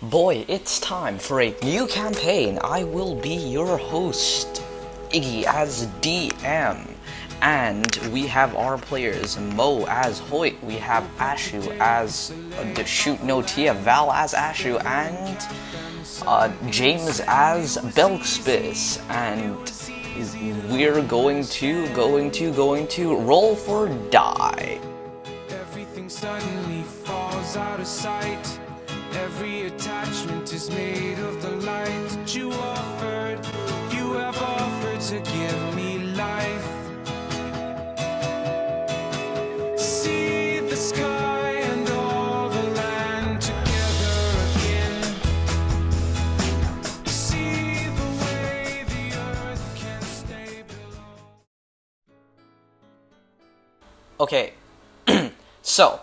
Boy, it's time for a new campaign. I will be your host, Iggy as DM. And we have our players, Mo as Hoyt, we have Ashu as Tia, Val as Ashu, and James as Belkspis. And we're going to roll for die. Everything suddenly falls out of sight. Every attachment is made of the light that you offered. You have offered to give me life. See the sky and all the land together again. See the way the earth can stay below. Okay, so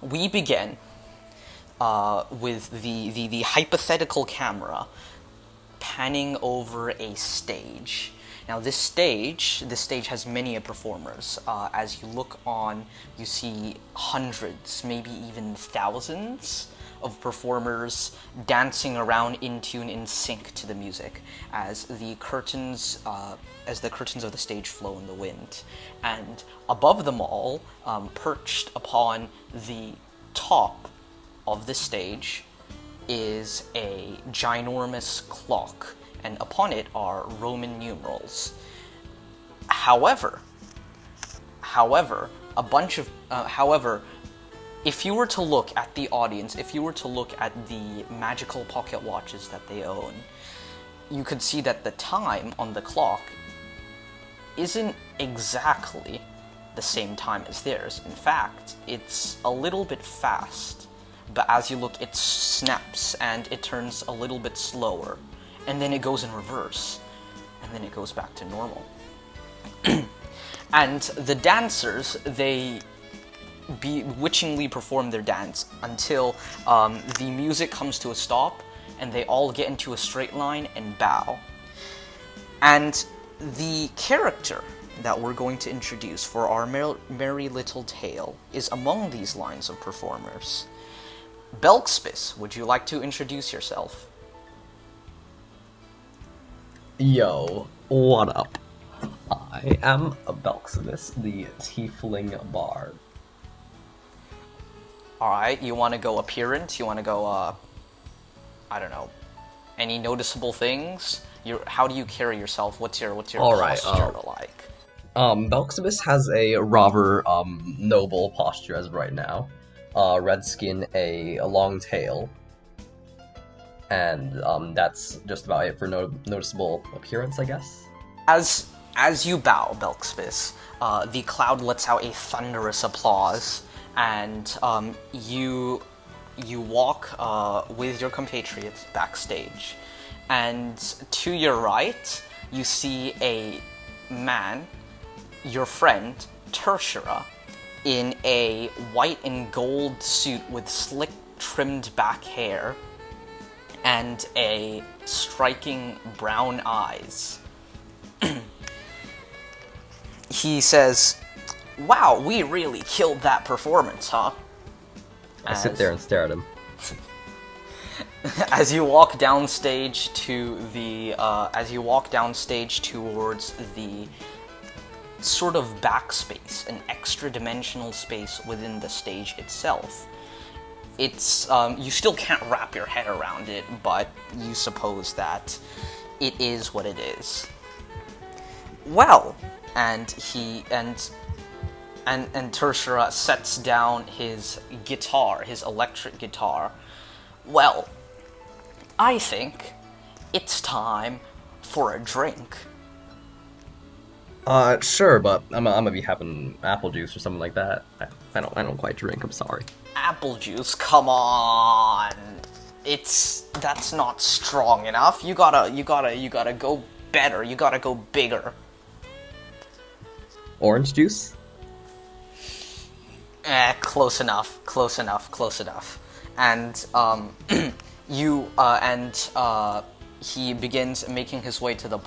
we begin with the hypothetical camera panning over a stage. Now this stage has many performers. As you look on, you see hundreds, maybe even thousands of performers dancing around in tune, in sync to the music, as the curtains of the stage flow in the wind. And above them all, perched upon the top of the stage, is a ginormous clock, and upon it are Roman numerals. However, if you were to look at the audience, if you were to look at the magical pocket watches that they own, you could see that the time on the clock isn't exactly the same time as theirs. In fact, it's a little bit fast, but as you look, it snaps and it turns a little bit slower, and then it goes in reverse, and then it goes back to normal. And the dancers, they bewitchingly perform their dance until the music comes to a stop, and they all get into a straight line and bow. And the character that we're going to introduce for our merry little tale is among these lines of performers. Belkspis, would you like to introduce yourself? Yo, what up? I am Belkspis, the Tiefling Bard. Alright, you want to go appearance? You want to go, I don't know, any noticeable things? How do you carry yourself? What's your posture like? Belkspis has a rather, noble posture as of right now. Red skin, a long tail, and that's just about it for noticeable appearance, I guess. As you bow, Belkspis, the cloud lets out a thunderous applause, and you walk with your compatriots backstage, and to your right, you see a man, your friend Tertiara, in a white and gold suit with slick trimmed back hair and a striking brown eyes. He says, "Wow, we really killed that performance, huh?" I sit there and stare at him. As you walk downstage towards the sort of backspace, an extra dimensional space within the stage itself. It's you still can't wrap your head around it, but you suppose that it is what it is. Well, and Tertiara sets down his guitar, his electric guitar. Well, I think it's time for a drink. Sure, but I'm gonna be having apple juice or something like that. I don't quite drink, I'm sorry. Apple juice? Come on! That's not strong enough. You gotta go better. You gotta go bigger. Orange juice? Close enough. And, he begins making his way to the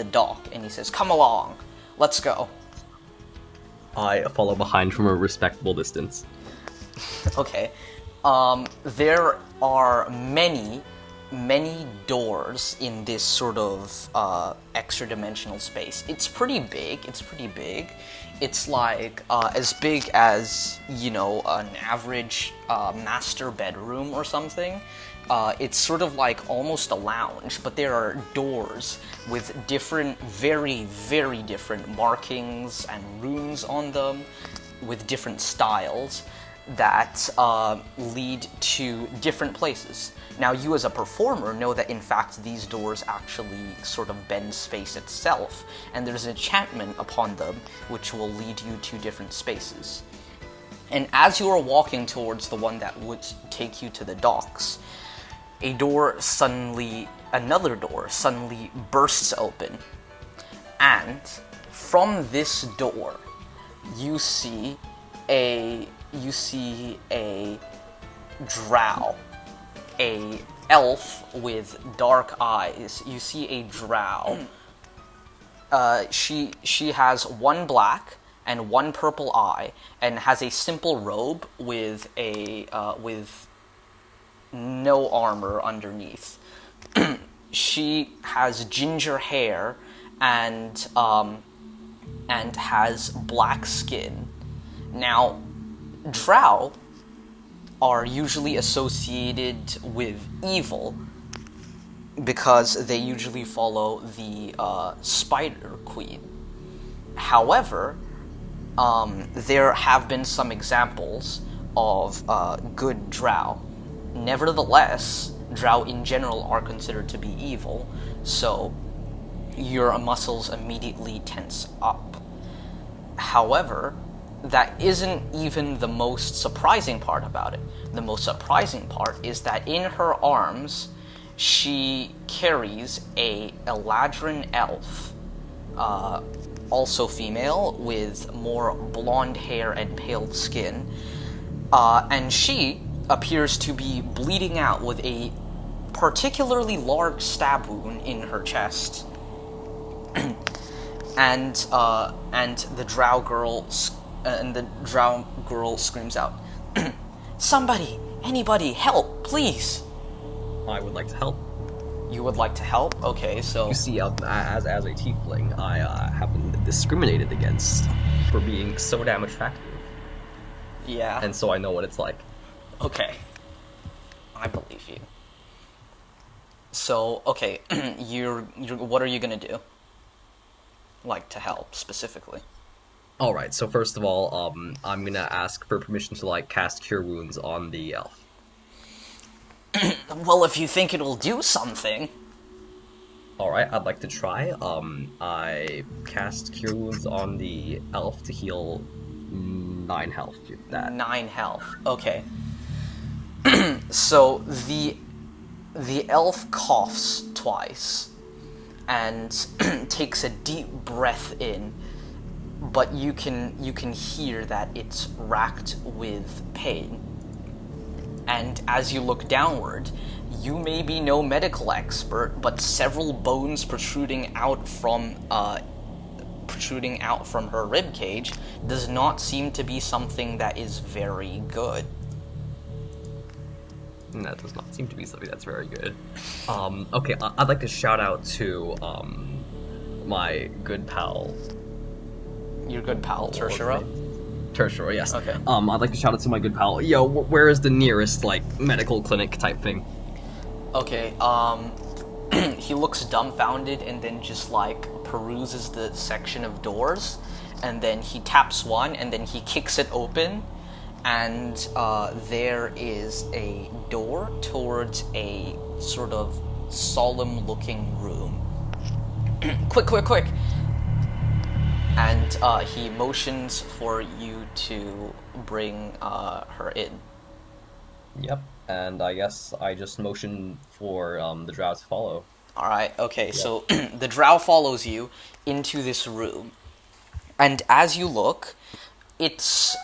dock, and he says, "Come along, let's go." I follow behind from a respectable distance. Okay. There are many, many doors in this sort of extra-dimensional space. It's pretty big. It's like as big as, you know, an average master bedroom or something. It's sort of like almost a lounge, but there are doors with different, very, very different markings and runes on them, with different styles that lead to different places. Now, you as a performer know that in fact these doors actually sort of bend space itself, and there's an enchantment upon them which will lead you to different spaces. And as you are walking towards the one that would take you to the docks, another door suddenly bursts open, and from this door you see a drow, a elf with dark eyes. You see a drow. She has one black and one purple eye, and has a simple robe with no armor underneath. She has ginger hair and has black skin. Now, drow are usually associated with evil because they usually follow the Spider Queen. However, there have been some examples of good drow. Nevertheless, drow in general are considered to be evil, so your muscles immediately tense up. However, that isn't even the most surprising part about it. The most surprising part is that in her arms, she carries a Eladrin elf, also female, with more blonde hair and pale skin, and she appears to be bleeding out with a particularly large stab wound in her chest. and the drow girl screams out, "Somebody, anybody, help, please!" I would like to help. You would like to help? Okay, so... You see, as a tiefling, I have been discriminated against for being so damn attractive. Yeah. And so I know what it's like. Okay. I believe you. So, okay, what are you gonna do? Like, to help, specifically? Alright, so first of all, I'm gonna ask for permission to, like, cast Cure Wounds on the elf. Well, if you think it'll do something... Alright, I'd like to try. I cast Cure Wounds on the elf to heal 9 health. That. 9 health, okay. So, the elf coughs twice, and takes a deep breath in, but you can hear that it's racked with pain. And as you look downward, you may be no medical expert, but several bones protruding out from her rib cage does not seem to be something that is very good. That does not seem to be something that's very good. Okay, I'd like to shout out to my good pal. Your good pal, Tershira? Tershira, yes. Okay. I'd like to shout out to my good pal. Yo, where is the nearest, like, medical clinic type thing? Okay, he looks dumbfounded and then just, like, peruses the section of doors, and then he taps one, and then he kicks it open, and there is a door towards a sort of solemn-looking room. Quick! And he motions for you to bring her in. Yep, and I guess I just motion for the drow to follow. Alright, okay, Yep. So the drow follows you into this room, and as you look, it's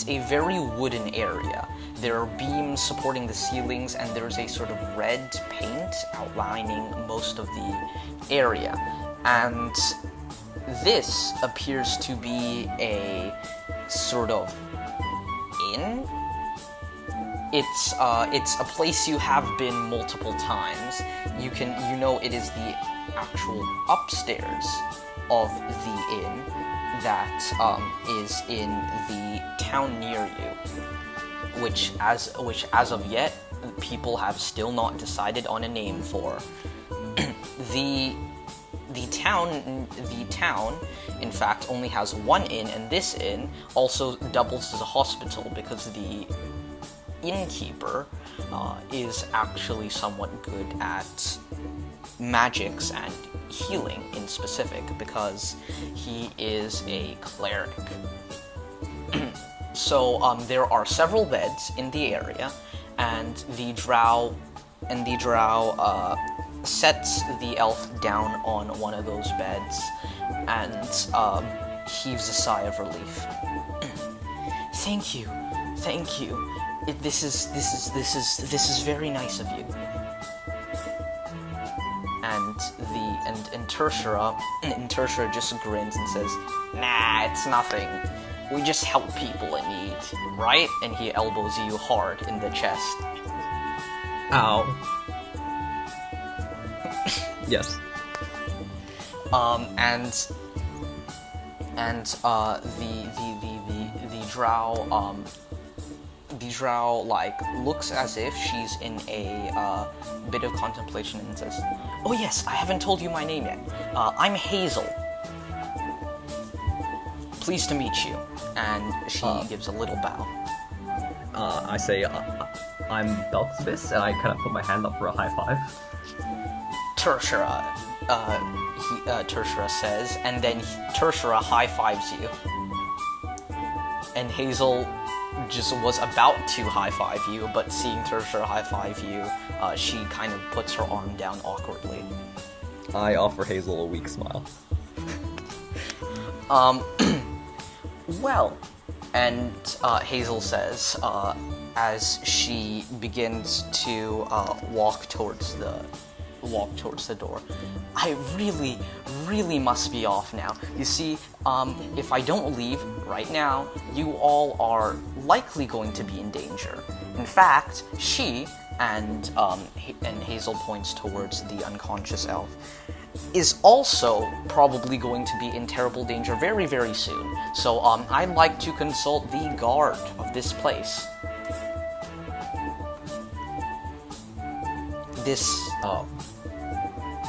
a very wooden area. There are beams supporting the ceilings, and there's a sort of red paint outlining most of the area. And this appears to be a sort of inn it's a place you have been multiple times. You know it is the actual upstairs of the inn that is in the town near you, which as of yet people have still not decided on a name for. The town, in fact, only has one inn, and this inn also doubles as a hospital because the innkeeper is actually somewhat good at magics and healing in specific because he is a cleric. So there are several beds in the area, and the drow sets the elf down on one of those beds and heaves a sigh of relief. Thank you. This is very nice of you. And Tertia just grins and says, "Nah, it's nothing. We just help people in need, right?" And he elbows you hard in the chest. Ow. Yes. The drow like looks as if she's in a bit of contemplation and says, "Oh yes, I haven't told you my name yet. I'm Hazel. Pleased to meet you." And she gives a little bow. I say, I'm Belkzvis, and I kind of put my hand up for a high five. Tertia says, and then Tertia high fives you. And Hazel just was about to high five you, but seeing Tertia high five you, she kind of puts her arm down awkwardly. I offer Hazel a weak smile. Well, and Hazel says, as she begins to walk towards the door, "I really must be off now. You see, if I don't leave right now, you all are likely going to be in danger. In fact, she," and Hazel points towards the unconscious elf, "is also probably going to be in terrible danger very, very soon. So, I'd like to consult the guard of this place."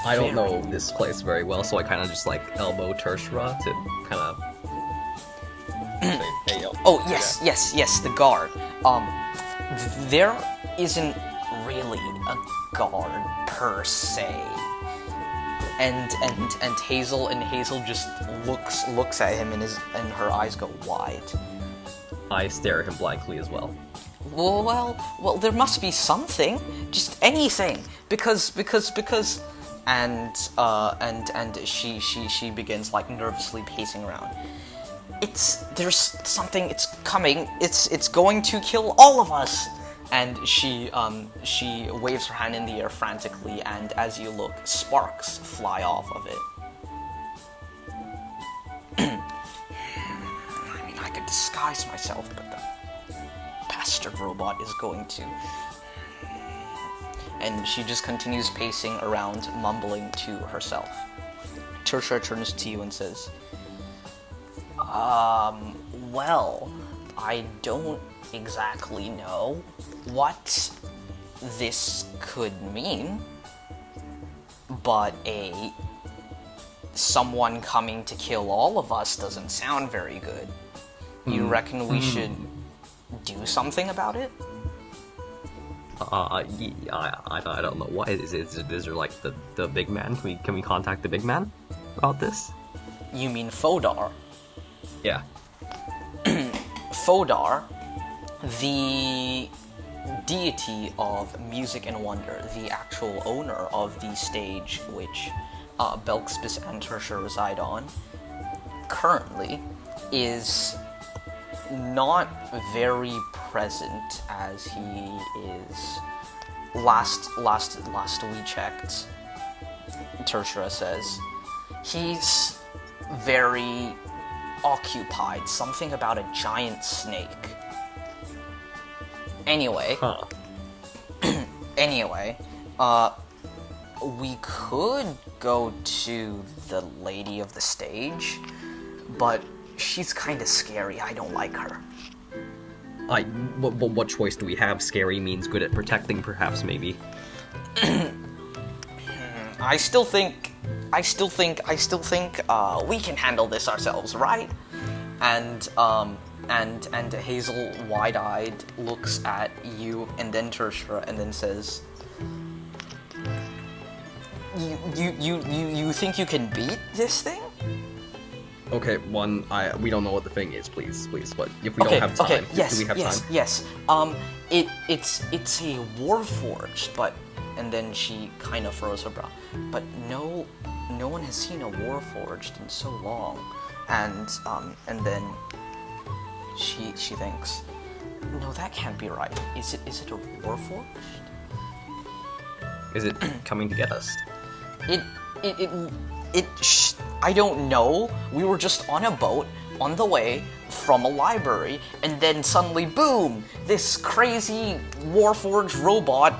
I don't know this place very well, so I kind of just like elbow Tertia to kind of say, "Hey, yo." Oh, yes, the guard. There isn't really a guard per se. And Hazel just looks at him and her eyes go wide. I stare at him blankly as well. Well, there must be something, just anything, because, and she begins like nervously pacing around. There's something. It's coming. It's going to kill all of us. And she waves her hand in the air frantically, and as you look, sparks fly off of it. I mean, I could disguise myself, but the bastard robot is going to. And she just continues pacing around, mumbling to herself. Tertia turns to you and says, well, I don't exactly know what this could mean, but someone coming to kill all of us doesn't sound very good. You reckon we should do something about it? I don't know. What is there like the big man? Can we contact the big man about this? You mean Fodar? Yeah. Fodar, the deity of music and wonder, the actual owner of the stage which Belkzvis and Tertia reside on, currently is not very present, as he is. Last we checked, Tertia says, he's very occupied. Something about a giant snake. Anyway, Huh. anyway, we could go to the lady of the stage, but she's kind of scary. I don't like her. What choice do we have? Scary means good at protecting, perhaps, maybe. I still think we can handle this ourselves, right? And Hazel, wide-eyed, looks at you and then Tertia and then says, You think you can beat this thing? Okay, we don't know what the thing is, please. But if we don't have time, yes, do we have time? Yes. It's a warforged, but, and then she kind of furrows her brow. But no one has seen a warforged in so long, and then she thinks, no, that can't be right. Is it a warforged? Is it coming to get us? I don't know. We were just on a boat on the way from a library, and then suddenly, boom! This crazy warforged robot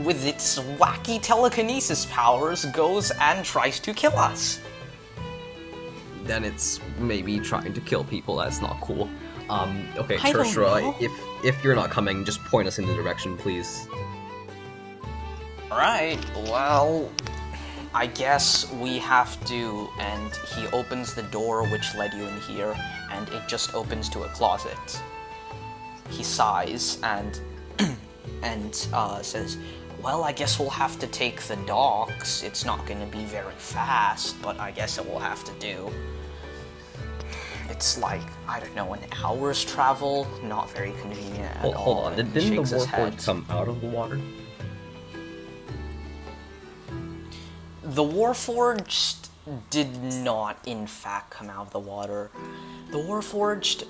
with its wacky telekinesis powers goes and tries to kill us. Then it's maybe trying to kill people. That's not cool. Okay, I don't Tertia, know. if you're not coming, just point us in the direction, please. Alright, well, I guess we have to, and he opens the door which led you in here, and it just opens to a closet. He sighs and says, well, I guess we'll have to take the docks. It's not going to be very fast, but I guess it will have to do. It's like, I don't know, an hour's travel, not very convenient at all. Hold on, and he didn't the shakes his head. warforged come out of the water? The Warforged did not, in fact, come out of the water. The Warforged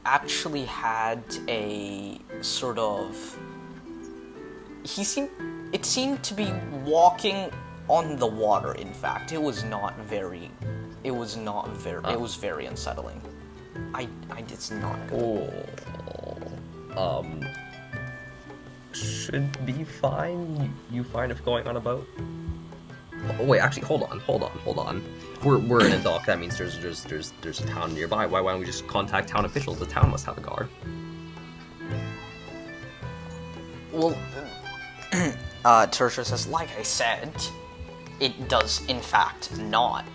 actually had a sort of... It seemed to be walking on the water, in fact. It was very unsettling. It's not good. Should be fine. You fine if going on a boat? Oh, wait, actually, hold on. We're in a dock. That means there's a town nearby. Why don't we just contact town officials? The town must have a guard. Well, Tertia says, like I said, it does in fact not.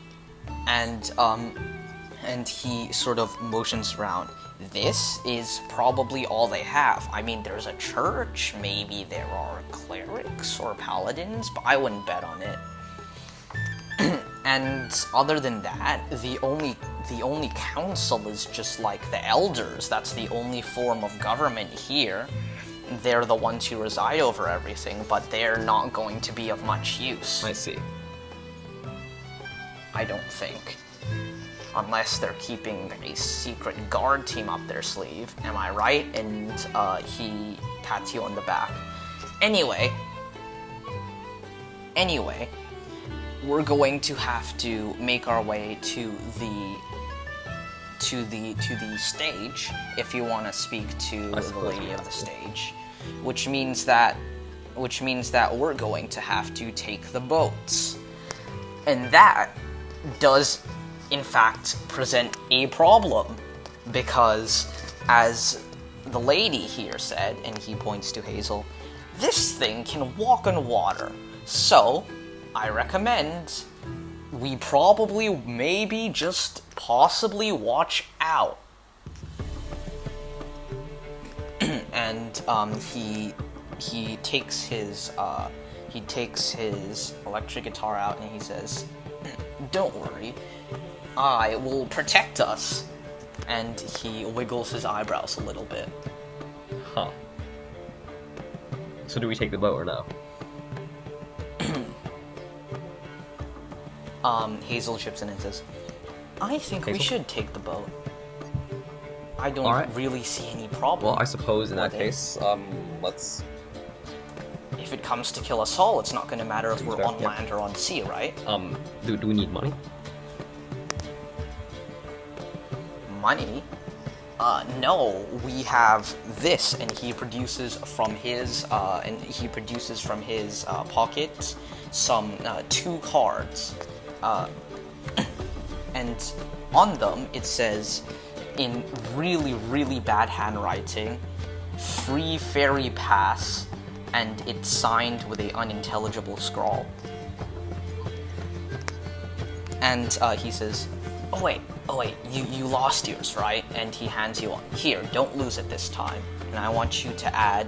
And he sort of motions around. This is probably all they have. I mean, there's a church, maybe there are clerics or paladins, but I wouldn't bet on it. And other than that, the only council is just like the elders. That's the only form of government here. They're the ones who reside over everything, but they're not going to be of much use. I see. I don't think. Unless they're keeping a secret guard team up their sleeve. Am I right? And he pats you on the back. Anyway, we're going to have to make our way to the stage if you want to speak to the lady of the stage, which means that we're going to have to take the boats, and that does in fact present a problem, because as the lady here said, and he points to Hazel, this thing can walk on water, so I recommend we probably, maybe, just possibly watch out. And he takes his electric guitar out and he says, "Don't worry, I will protect us." And he wiggles his eyebrows a little bit. Huh. So do we take the boat or no? Hazel chips in and says, I think we Hazel? should take the boat. I don't really see any problem. Well, I suppose in that with it. case, let's... If it comes to kill us all, it's not going to matter if we're Fair, on yeah. land or on sea, right? Do we need money? Money? No, we have this, and he produces from his pocket some 2 cards, and on them it says, in really, really bad handwriting, "Free Fairy Pass," and it's signed with a unintelligible scrawl. And he says, oh wait, you lost yours, right? And he hands you one. Here, don't lose it this time. And I want you to add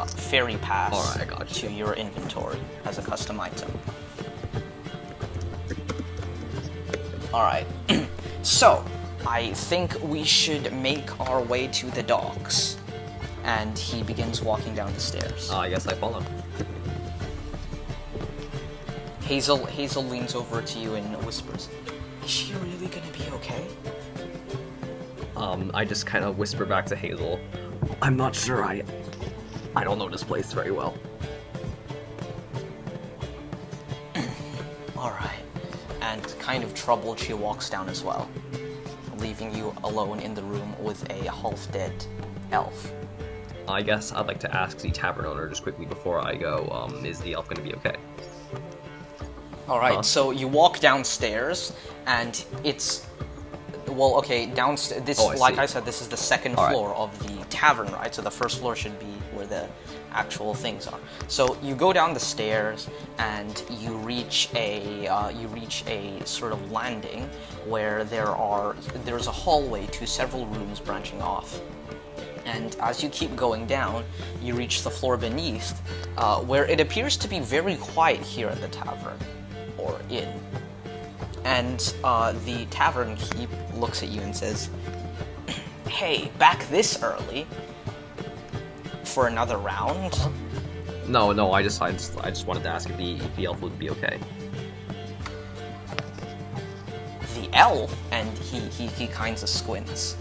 Fairy Pass Alright, I got you. to your inventory as a custom item. Alright, so I think we should make our way to the docks. And he begins walking down the stairs. I guess I follow. Hazel leans over to you and whispers, "Is she really gonna be okay?" I just kind of whisper back to Hazel, "I'm not sure, I don't know this place very well." Alright. And kind of troubled, she walks down as well, leaving you alone in the room with a half-dead elf. I guess I'd like to ask the tavern owner just quickly before I go, is the elf gonna be okay? Alright, so you walk downstairs, and it's... Well, okay, downstairs... This, like I said, this is the second floor of the tavern, right? So the first floor should be where the actual things are. So you go down the stairs, and you reach a sort of landing where there's a hallway to several rooms branching off. And as you keep going down, you reach the floor beneath, where it appears to be very quiet here at the tavern, or inn. And the tavern keep looks at you and says, "Hey, back this early for another round?" No, I just wanted to ask if the elf would be okay. The elf? And he kinds of squints.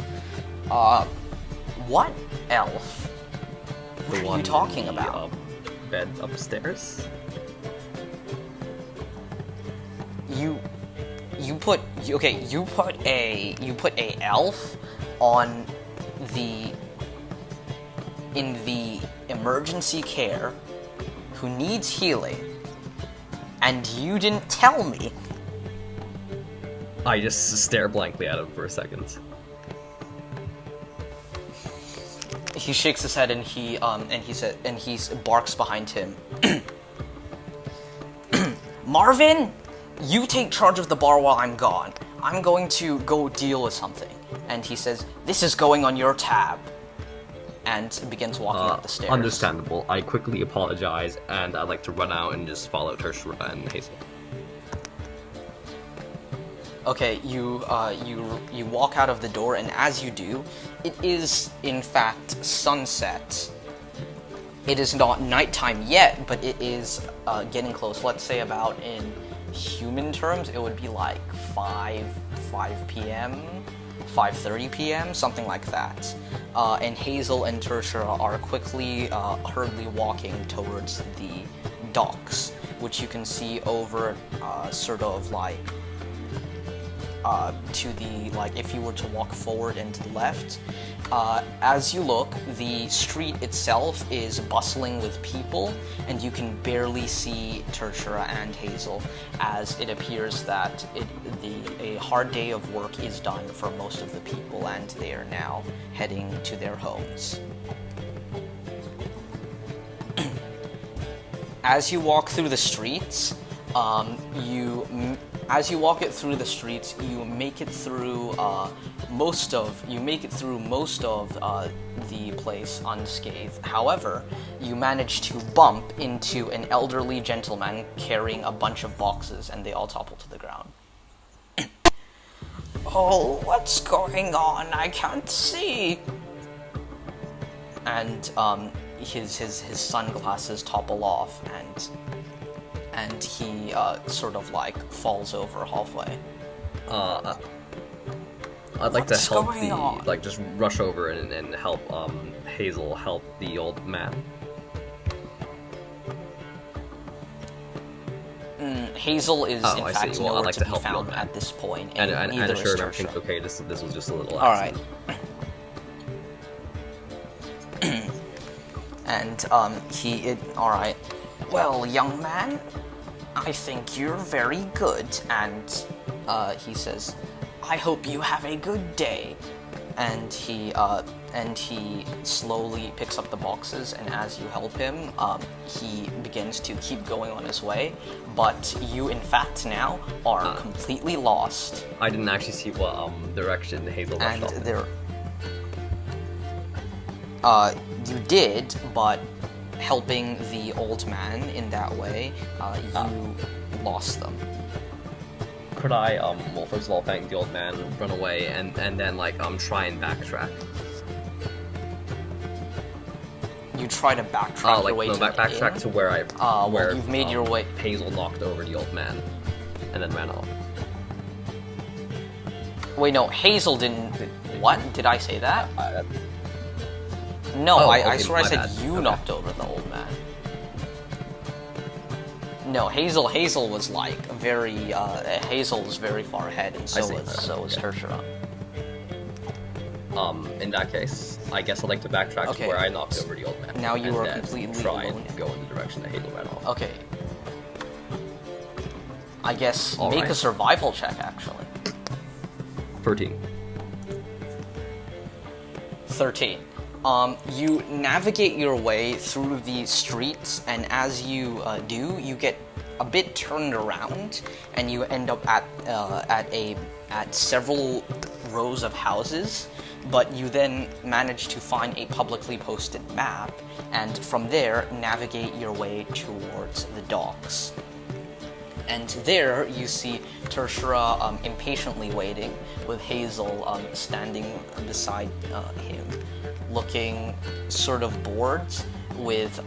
What elf? What are you talking about? Bed upstairs? You put a elf on in the emergency care who needs healing, and you didn't tell me. I just stare blankly at him for a second. He shakes his head and he barks behind him. "Marvin, you take charge of the bar while I'm gone. I'm going to go deal with something." And he says, "This is going on your tab." And begins walking up the stairs. Understandable. I quickly apologize, and I'd like to run out and just follow Tershra and Hazel. Okay, you walk out of the door, and as you do, it is in fact sunset. It is not nighttime yet, but it is getting close. Let's say about in human terms, it would be like 5 p.m., 5:30 p.m., something like that. And Hazel and Tertia are quickly, hurriedly walking towards the docks, which you can see over, sort of like, to the, like, if you were to walk forward and to the left. As you look, the street itself is bustling with people, and you can barely see Tertia and Hazel, as it appears that a hard day of work is done for most of the people, and they are now heading to their homes. As you walk through the streets, you make it through most of the place unscathed. However, you manage to bump into an elderly gentleman carrying a bunch of boxes, and they all topple to the ground. "Oh, what's going on? I can't see." And his sunglasses topple off, and he sort of like falls over halfway. I'd like to What's help going on? like just rush over and help Hazel help the old man. Hazel is in I fact see. Well, I'd nowhere like to to be help the old found man. at this point, And neither sure, is everything's Tertia. okay. This was just a little All right. accident. And all right. Well, young man, I think you're very good. And he says, I hope you have a good day. And he slowly picks up the boxes, and as you help him, he begins to keep going on his way. But you, in fact, now are completely lost. I didn't actually see what direction Hazel rushed off. And there, you did, but helping the old man in that way, you lost them. Could I, well, first of all, thank the old man, run away, and then, like, try and backtrack? You try to backtrack your way to the backtrack inn? to where I, where you've made your way. Hazel knocked over the old man, and then ran off. Wait, no, Hazel didn't. What? Did I say that? No, Oh, I okay, swear I my said bad. you Okay. knocked over the old man. No, Hazel was like very. Hazel was very far ahead, and so was Tertiara. In that case, I guess I'd like to backtrack Okay. to where I knocked over the old man. Now you and are then completely try alone. and go in the direction that Hazel ran off. Okay. I guess All make right. a survival check, actually. 13. 13. You navigate your way through the streets, and as you do, you get a bit turned around, and you end up at several rows of houses. But you then manage to find a publicly posted map, and from there navigate your way towards the docks. And there you see Tertiara impatiently waiting, with Hazel standing beside him, looking sort of bored, with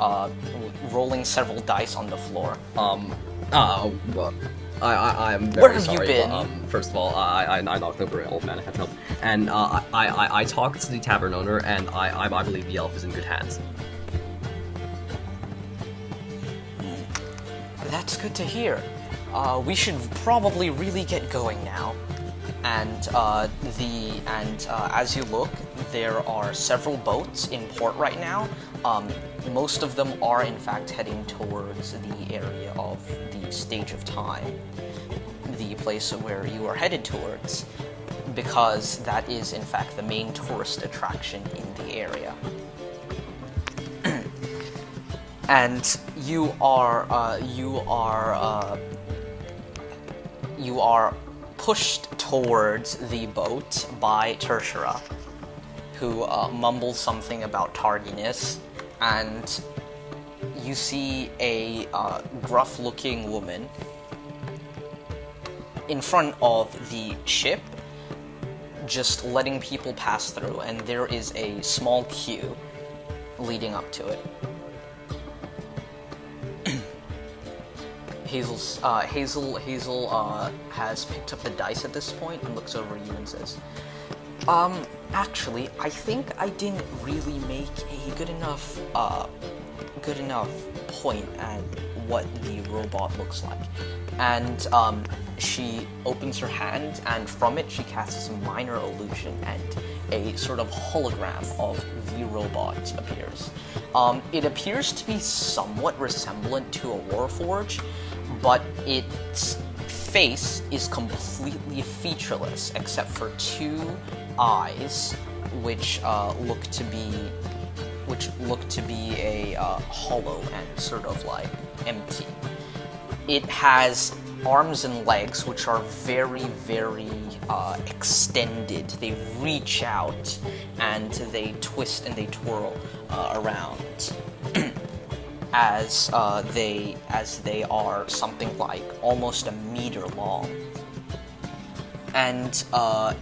rolling several dice on the floor. Well, I'm very Where have sorry, you been? But, first of all, I knocked over an old man. I had to help, and I talked to the tavern owner, and I believe the elf is in good hands. That's good to hear. We should probably really get going now. And as you look, there are several boats in port right now. Most of them are in fact heading towards the area of the Stage of Time, the place where you are headed towards, because that is in fact the main tourist attraction in the area. And you are pushed towards the boat by Tertiara, who mumbles something about tardiness, and you see a gruff-looking woman in front of the ship, just letting people pass through, and there is a small queue leading up to it. Hazel has picked up the dice at this point and looks over at you and says, actually, I think I didn't really make a good enough point at what the robot looks like. And she opens her hand, and from it she casts a minor illusion, and a sort of hologram of the robot appears. It appears to be somewhat resemblant to a Warforged, but its face is completely featureless except for two eyes, which look to be a hollow and sort of like empty. It has arms and legs which are very, very extended. They reach out and they twist and they twirl around. As they are something like almost a meter long, and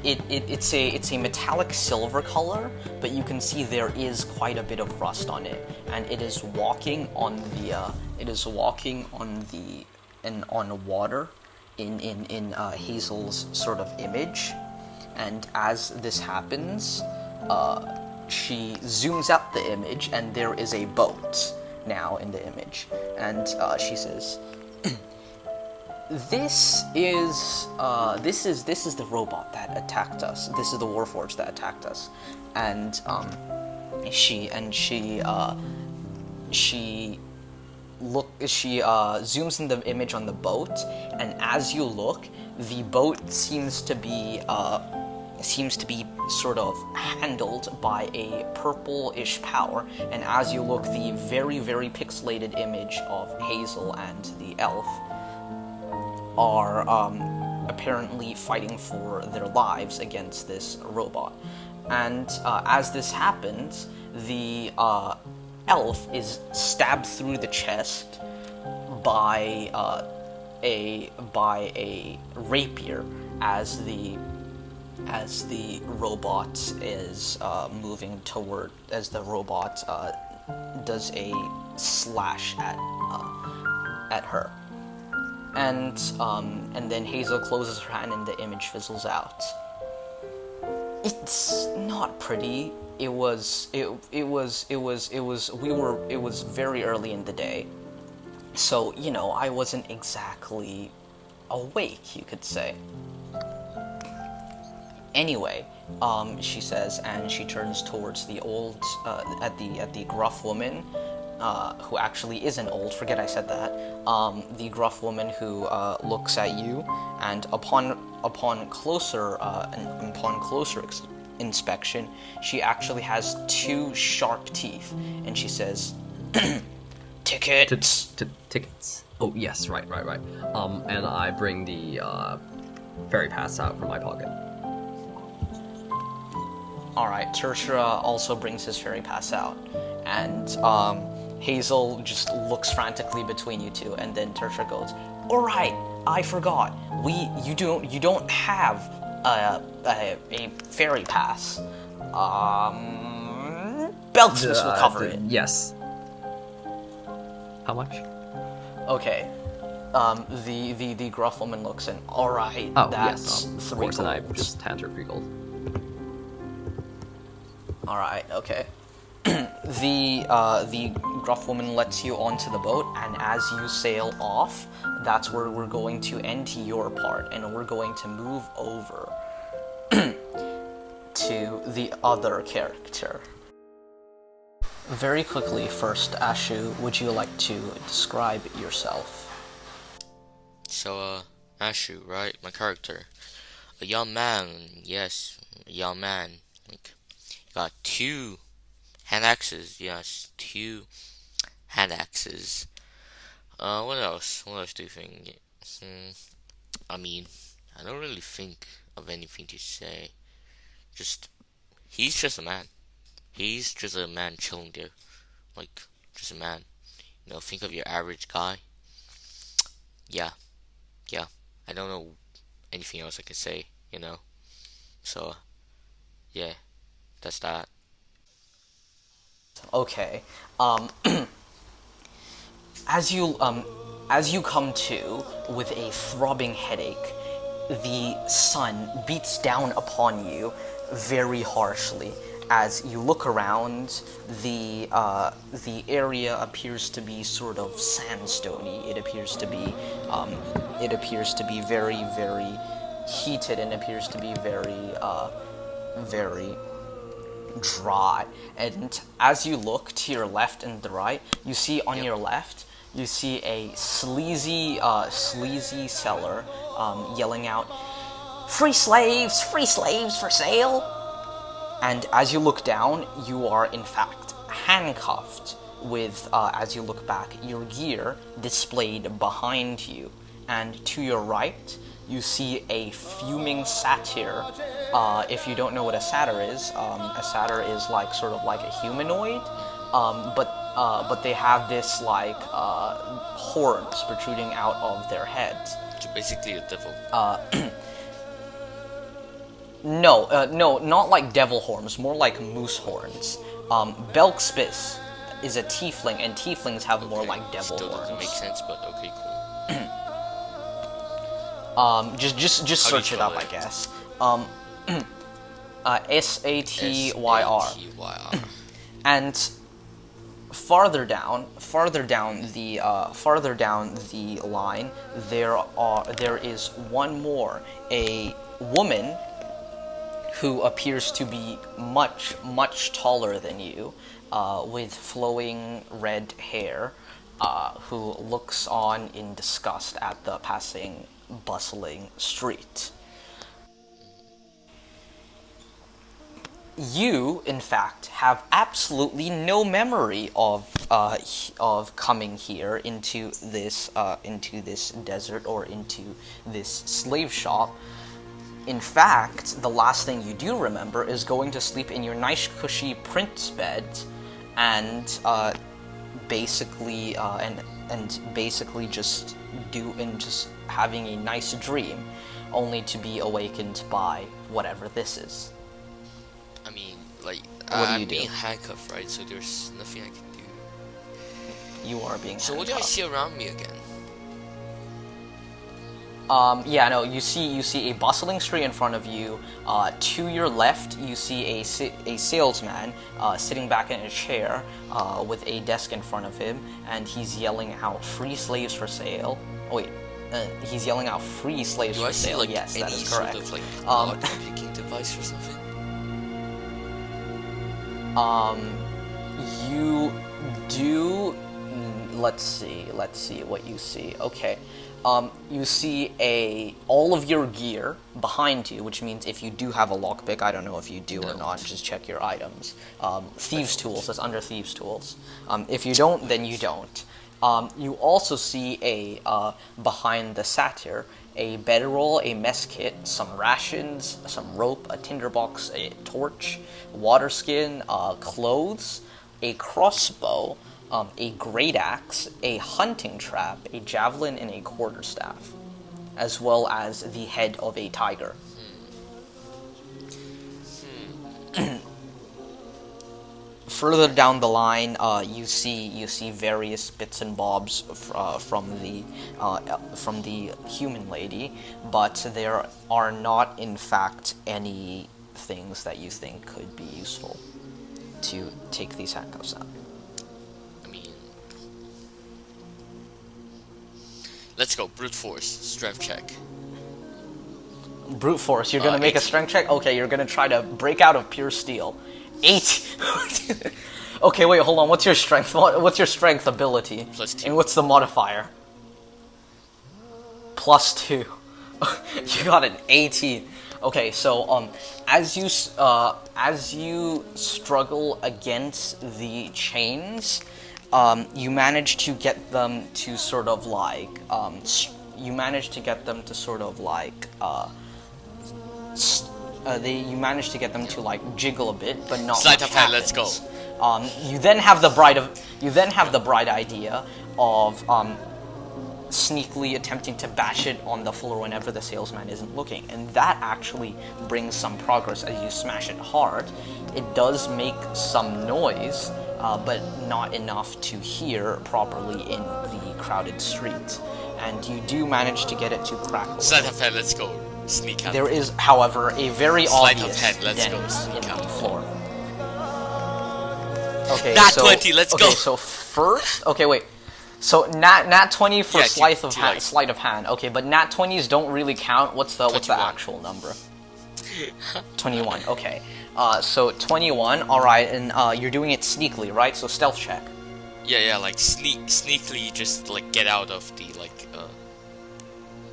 it's a metallic silver color, but you can see there is quite a bit of rust on it, and it is walking on water in Hazel's sort of image, and as this happens, she zooms out the image, and there is a boat now in the image, and she says, This is the robot that attacked us. This is the Warforged that attacked us," and she she zooms in the image on the boat, and as you look, the boat seems to be sort of handled by a purple-ish power, and as you look, the very, very pixelated image of Hazel and the elf are apparently fighting for their lives against this robot. And as this happens, the elf is stabbed through the chest by a rapier as the robot is moving toward, as the robot does a slash at her. And then Hazel closes her hand and the image fizzles out. It's not pretty. It was very early in the day. So, you know, I wasn't exactly awake, you could say. Anyway, she says, and she turns towards the old, at the gruff woman, who actually isn't old, forget I said that, the gruff woman who looks at you, and upon closer inspection, she actually has 2 sharp teeth, and she says, "Tickets." Tickets. Oh yes, right. And I bring the fairy pass out from my pocket. Alright, Tertia also brings his fairy pass out, and Hazel just looks frantically between you two, and then Tertia goes, "Alright, I forgot. You don't have a fairy pass. Belksmith will cover it." Yes. How much? Okay. The gruff woman looks and, "Alright, Oh that's yes, of 3 course, and I golds." just hand her 3 gold. Alright, okay. The gruff woman lets you onto the boat, and as you sail off, that's where we're going to end your part, and we're going to move over to the other character. Very quickly, first, Ashu, would you like to describe yourself? So, Ashu, right? My character. A young man, yes, a young man. Like, got 2 hand axes, yes, 2 hand axes. What else? What else do you think? I mean, I don't really think of anything to say. He's just a man. He's just a man chilling there. Like, just a man. You know, think of your average guy. Yeah. I don't know anything else I can say, you know. So, yeah, that's that. Okay. As you come to with a throbbing headache, the sun beats down upon you very harshly. As you look around, the area appears to be sort of sandstony. It appears to be very, very heated, and appears to be very, very dry. And as you look to your left and the right, you see on your left, you see a sleazy seller yelling out, free slaves for sale!" And as you look down, you are in fact handcuffed with, as you look back, your gear displayed behind you. And to your right, you see a fuming satyr. If you don't know what a satyr is like sort of like a humanoid, but they have this like horns protruding out of their heads. So basically a devil. No, not like devil horns, more like moose horns. Belkspis is a tiefling, and tieflings have more like devil Still horns. doesn't make sense, but okay, cool. Just search it up, I guess. Satyr. Satyr. And farther down the line, there is one more, a woman who appears to be much taller than you, with flowing red hair, who looks on in disgust at the passing, bustling street. You, in fact, have absolutely no memory of coming here into this desert or into this slave shop. In fact, the last thing you do remember is going to sleep in your nice, cushy prince bed, and basically just having a nice dream, only to be awakened by whatever this is. I mean, like, What do you I'm do? being handcuffed, right? So there's nothing I can do. You are being So what do I handcuffed. see around me again? Yeah, no, you see a bustling street in front of you. To your left, you see a salesman sitting back in a chair with a desk in front of him, and he's yelling out "free slaves for sale." Oh, wait, he's yelling out "free slaves Do for I see sale." like Yes, any that is sort correct. of like Um, lock picking device or something? You do. Let's see what you see. Okay. You see all of your gear behind you, which means if you do have a lockpick, I don't know if you do or not, just check your items. Thieves' tools, that's under thieves' tools. If you don't, then you don't. You also see behind the satyr, a bedroll, a mess kit, some rations, some rope, a tinderbox, a torch, water skin, clothes, a crossbow, a great axe, a hunting trap, a javelin, and a quarterstaff, as well as the head of a tiger. Further down the line, you see various bits and bobs from the human lady, but there are not, in fact, any things that you think could be useful to take these handcuffs out. I mean, let's go brute force strength check. Brute force. You're gonna make a 18. strength check. Okay, you're gonna try to break out of pure steel. 8. Okay, wait, hold on. What's your strength? What's your strength ability? +2. And what's the modifier? +2. You got an 18. Okay, so as you struggle against the chains, you manage to get them to sort of like you manage to get them to like jiggle a bit, but not Sleight much of hand, let's happens. You then have the bright idea of sneakily attempting to bash it on the floor whenever the salesman isn't looking, and that actually brings some progress as you smash it hard. It does make some noise, but not enough to hear properly in the crowded street, and you do manage to get it to crackle. Sleight of hand, let's go. Sneak out. There is, however, a very Sleight of obvious hand, let's dent go, sneak in out. the floor. Okay, Nat so 20, let's okay, go. so first, okay, wait. So nat 20 for Yeah, sleight of like- sleight of hand. Okay, but nat 20s don't really count. What's the 21. actual number? 21. Okay. So 21. All right, and you're doing it sneakily, right? So stealth check. Yeah, like sneakily just like get out of the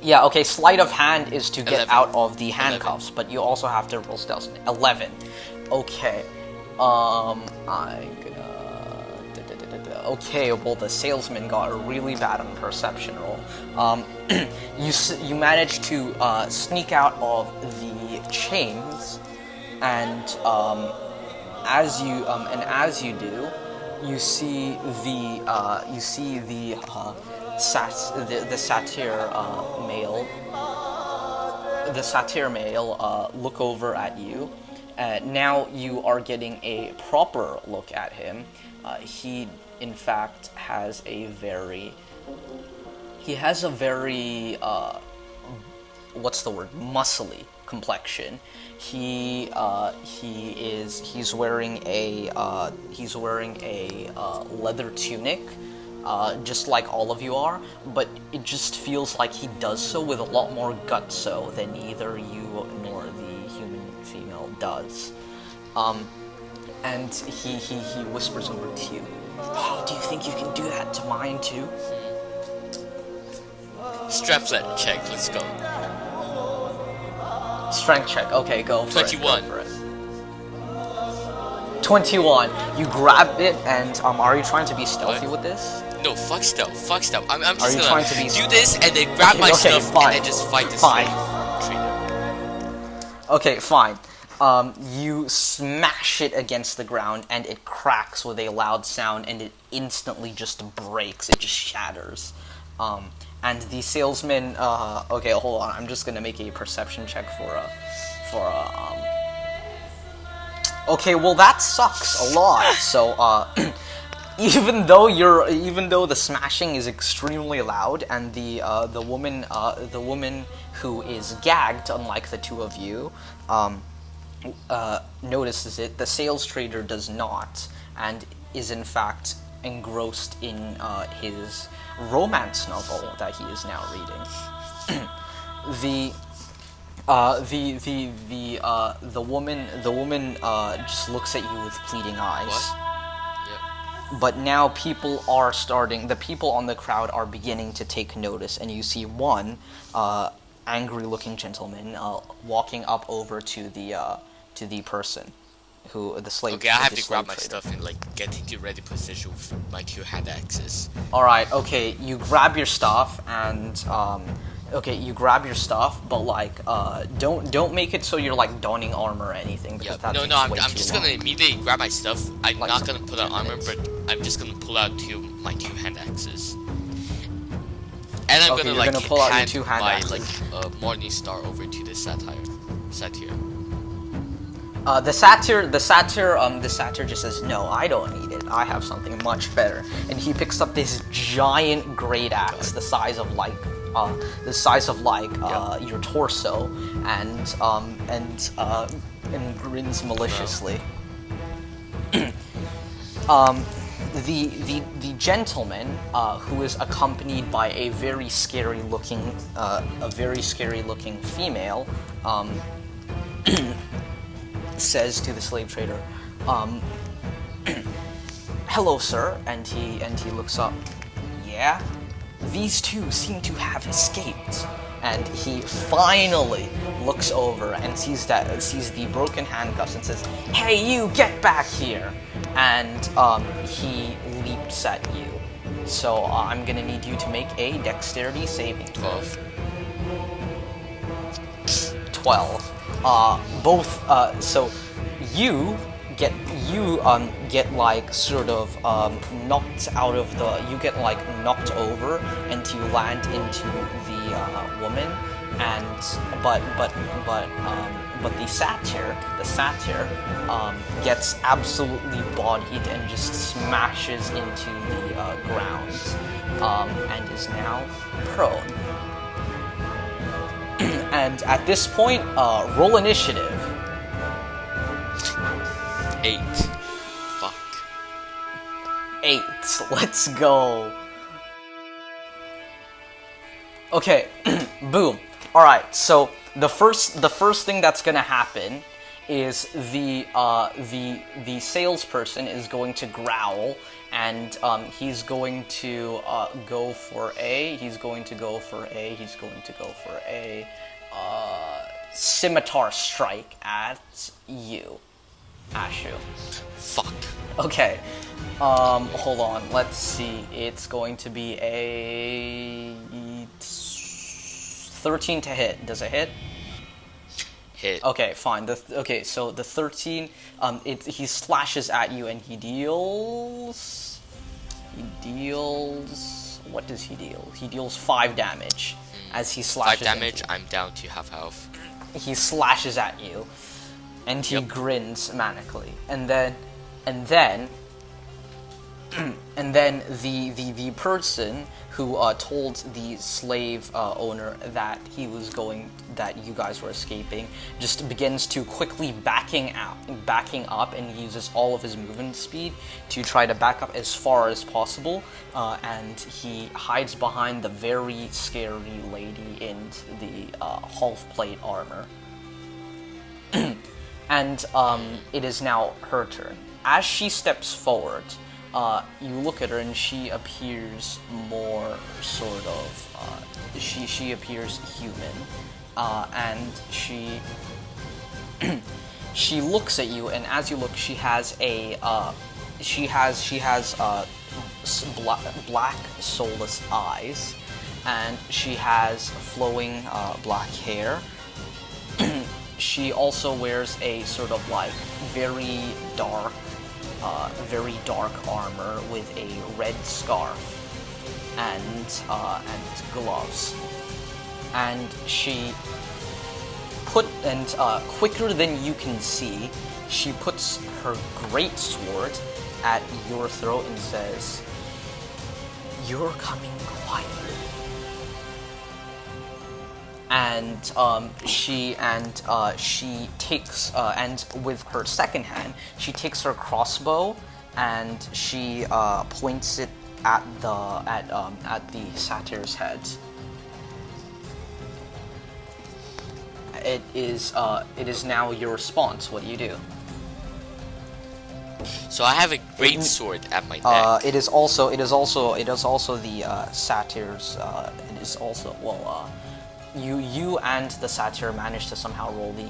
Yeah, okay, sleight of hand is to get 11. out of the handcuffs, but you also have to roll stealth. 11. Okay. I'm gonna... Okay, well, the salesman got a really bad on perception roll. You managed to sneak out of the chains, and as you do, you see the satyr male look over at you. Now you are getting a proper look at him. He, in fact, has a very what's the word? Muscly complexion. He's wearing a leather tunic, just like all of you are, but it just feels like he does so with a lot more gutso than either you nor the human female does. And he whispers over to you, "Hey, do you think you can do that to mine too?" Strength check. Let's go. Strength check. Okay, go for 21. it. Go for it. 21. You grab it, and are you trying to be stealthy What? with this? No, fuck stealth. Fuck stealth. I'm Are just you gonna trying to be do this and then grab my okay, stuff fine. and then just fight this Fine. slave trader. Okay, fine. You smash it against the ground, and it cracks with a loud sound, and it instantly just breaks. It just shatters. And the salesman. Okay, hold on. I'm just gonna make a perception check Okay, well that sucks a lot. So, even though the smashing is extremely loud, and the woman who is gagged, unlike the two of you, notices it, the sales trader does not, and is in fact engrossed in his romance novel that he is now reading. The woman just looks at you with pleading eyes. What? Yep. But now the people on the crowd are beginning to take notice, and you see one angry-looking gentleman walking up over to the person, the slave. Okay, I have to grab slave my trader. stuff and like get into ready position with my two hand axes. All right, okay, you grab your stuff, and but like don't make it so you're like donning armor or anything, because Yep. that No, takes no, I'm way too just long. gonna immediately grab my stuff. I'm Like not some gonna put on armor, minutes. but I'm just gonna pull out my two hand axes. And I'm Okay, gonna you're like gonna pull out your hand two hand my axes. like Morning Star over to the satyr. The satyr just says, "No, I don't need it. I have something much better." And he picks up this giant great axe, the size of your torso, and grins maliciously. The gentleman, who is accompanied by a very scary looking female, says to the slave trader, "Hello, sir," and he looks up. "Yeah, these two seem to have escaped." And he finally looks over and sees the broken handcuffs and says, "Hey, you, get back here!" And he leaps at you. So I'm gonna need you to make a dexterity saving throw. 12. So you get like sort of knocked out of you get like knocked over, and you land into the woman, and but the satyr gets absolutely bodied and just smashes into the ground, and is now prone. And at this point, roll initiative. 8. Fuck. 8. Let's go. Okay, boom. All right. So the first thing that's gonna happen is the salesperson is going to growl, and he's going to go for a scimitar strike at you, Ashu. Fuck. Okay. Hold on. Let's see. It's going to be a 13 to hit. Does it hit? Hit. Okay, fine. So the 13, he slashes at you, and he deals. What does he deal? He deals 5 damage as he 5 slashes. damage. I'm down to half health. He slashes at you, and he grins manically, and then the person who told the slave owner that that you guys were escaping just begins to quickly backing up, and he uses all of his movement speed to try to back up as far as possible, and he hides behind the very scary lady in the half plate armor. And it is now her turn. as she steps forward, you look at her and she appears more sort of. She appears human, and she looks at you, and as you look, she has black soulless eyes, and she has flowing black hair. She also wears a sort of like very dark armor with a red scarf and gloves. And she quicker than you can see, she puts her great sword at your throat and says, "You're coming quietly." And she takes and with her second hand, she takes her crossbow and she points it at the satyr's head. It is now your response. What do you do? So I have a great sword at my neck. It is also the satyr's. It is also you and the satyr managed to somehow roll do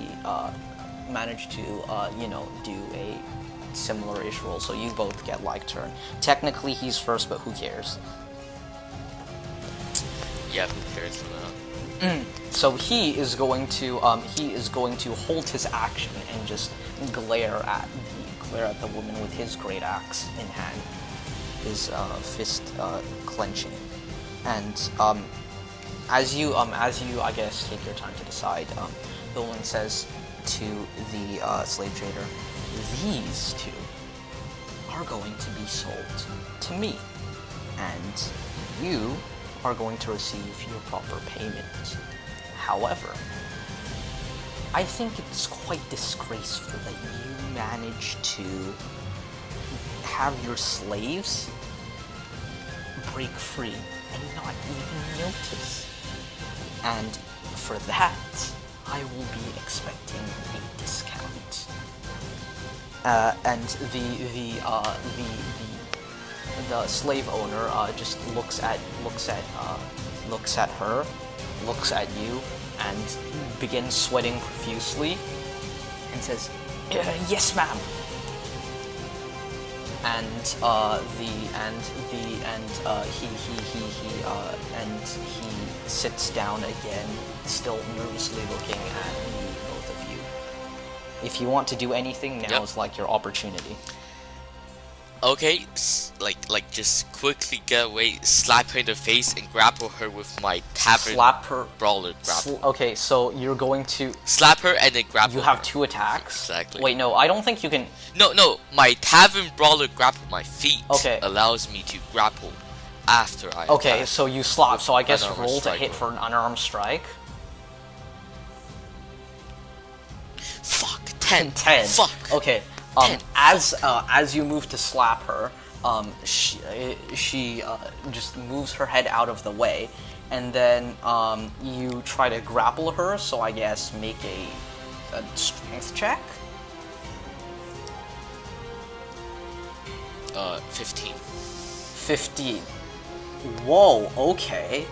a similar-ish roll, so you both get like turn. Technically, he's first, but who cares? Yeah, who cares now? So he is going to hold his action and just glare at the woman with his great axe in hand, his fist clenching, and as you I guess take your time to decide, the woman says to the slave trader, "These two are going to be sold to me, and you are going to receive your proper payment. However, I think it's quite disgraceful that you managed to have your slaves break free and not even notice. And for that, I will be expecting a discount." And the slave owner just looks at her, looks at you, and begins sweating profusely, and says, "Yes, ma'am." And he sits down again, still nervously looking at both of you. If you want to do anything, now is like your opportunity. Okay, just quickly get away, slap her in the face, and grapple her with my tavern brawler grapple. Okay, so you're going to slap her and then grapple. You have 2 attacks. Exactly. Wait, no, I don't think you can. No, my tavern brawler grapple, my feet, okay, allows me to grapple after I. Okay, attack. So you slap. So I guess roll to hit for an unarmed strike. Fuck, 10. Fuck. Okay. As you move to slap her, she just moves her head out of the way, and then you try to grapple her. So I guess make a strength check. 15. 15. Whoa. Okay.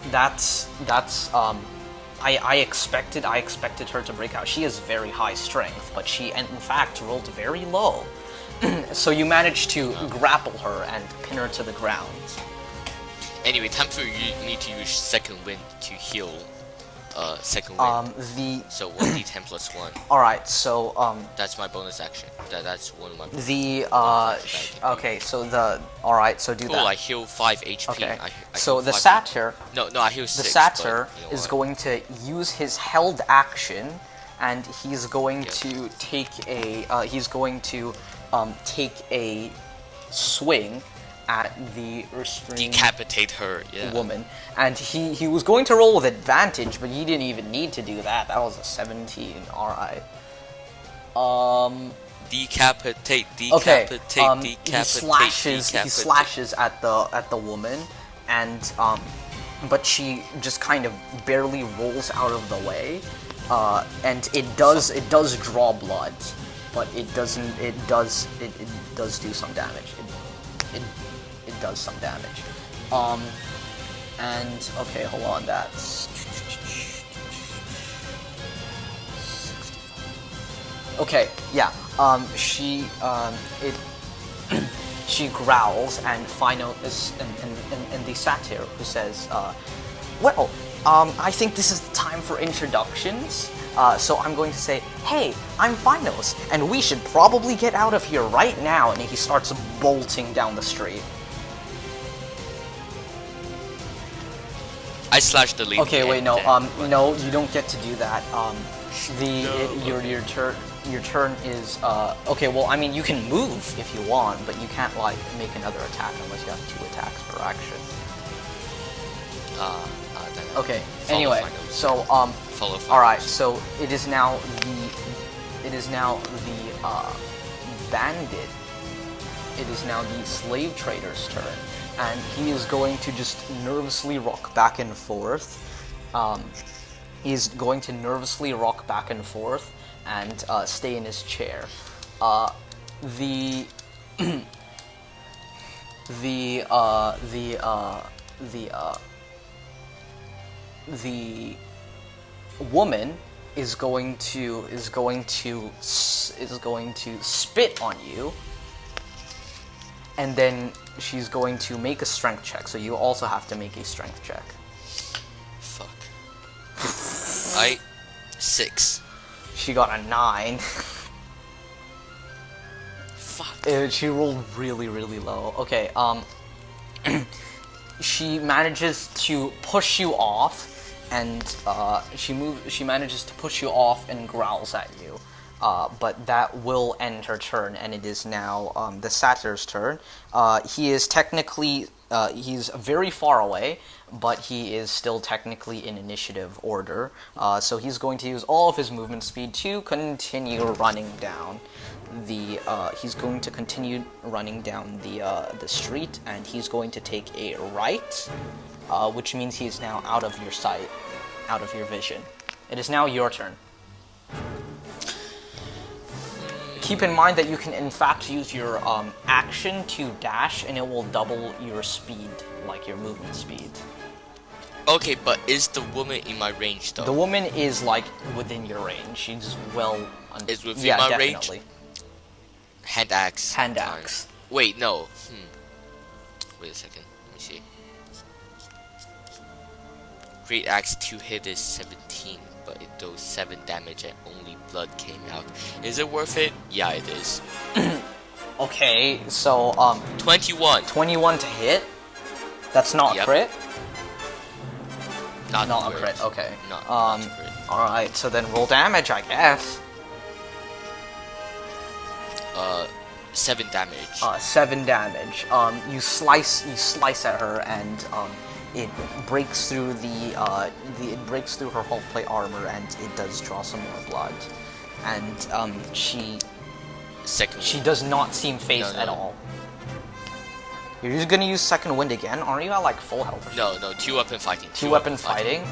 That's I expected her to break out. She has very high strength, but she in fact rolled very low. So you managed to grapple her and pin her to the ground. Anyway, time for me to use second wind to heal. Second wind. So 1d10 plus 1. Alright, so that's my bonus action. That's one of my. Okay, so alright, so do cool, that. I heal 5 HP. Okay. I so heal the 5 satyr. No, I heal 6. The satyr but, you know is going to use his held action, and he's going to take a take a swing at the restrained decapitate her woman, and he was going to roll with advantage, but he didn't even need to do that. That was a 17. All right. Decapitate. Okay. He slashes at the woman, and but she just kind of barely rolls out of the way, and it does draw blood. but it doesn't. It does do some damage. It does some damage. And okay, hold on. That's okay. Yeah. She she growls, and Phino is and the satyr who says, well, I think this is the time for introductions. So I'm going to say, hey, I'm Phinos, and we should probably get out of here right now. And he starts bolting down the street. I slashed the lead. Okay, wait, no, then, no, you don't get to do that. Your turn is, okay, well, I mean, you can move if you want, but you can't, like, make another attack unless you have 2 attacks per action. Okay, anyway, so, alright, so it is now the bandit. It is now the slave trader's turn, and he is going to just nervously rock back and forth. He's going to nervously rock back and forth and stay in his chair. The woman is going to spit on you, and then she's going to make a strength check. So you also have to make a strength check. Fuck. 6. She got a 9. Fuck. She rolled really, really low. Okay, she manages to push you off, and she manages to push you off and growls at you. But that will end her turn, and it is now the satyr's turn. He is technically he's very far away, but he is still technically in initiative order. So he's going to use all of his movement speed to continue running down the. He's going to continue running down the street, and he's going to take a right, which means he is now out of your sight, out of your vision. It is now your turn. Keep in mind that you can in fact use your action to dash, and it will double your speed, like your movement speed. Okay, but is the woman in my range though? The woman is like within your range. She's well. Is within yeah, my definitely. range? Hand axe. Hand axe. Wait, no. Wait a second. Let me see. Great axe to hit is 17, but it does 7 damage and only blood came out. Is it worth it? Yeah, it is. Okay, so 21. 21 to hit. That's not Yep. crit. Not Not a crit. Okay. Not a crit. All right. So then roll damage, I guess. 7 damage. 7 damage. You slice at her, and it breaks through it breaks through her hull plate armor, and it does draw some more blood. And she does not seem phased at all. You're just gonna use second wind again? Aren't you at like full health? Or No, 2-weapon fighting. Two weapon fighting.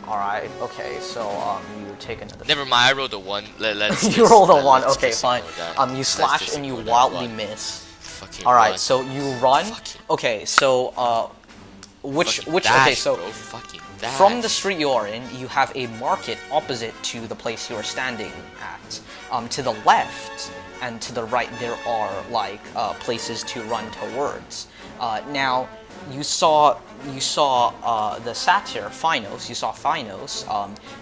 All right. Okay. So you take another. Never mind. I rolled a 1. Let's. You rolled a 1. let's Okay, fine. disregard that. You Let's slash and you disregard that wildly one. miss. Fucking All right. run. So you run. Fucking- Okay. So Fucking which dash, okay. So bro. Fucking dash. from the street you are in, you have a market opposite to the place you are standing at. To the left and to the right, there are like places to run towards. Now, you saw the satyr Phinos. You saw Phinos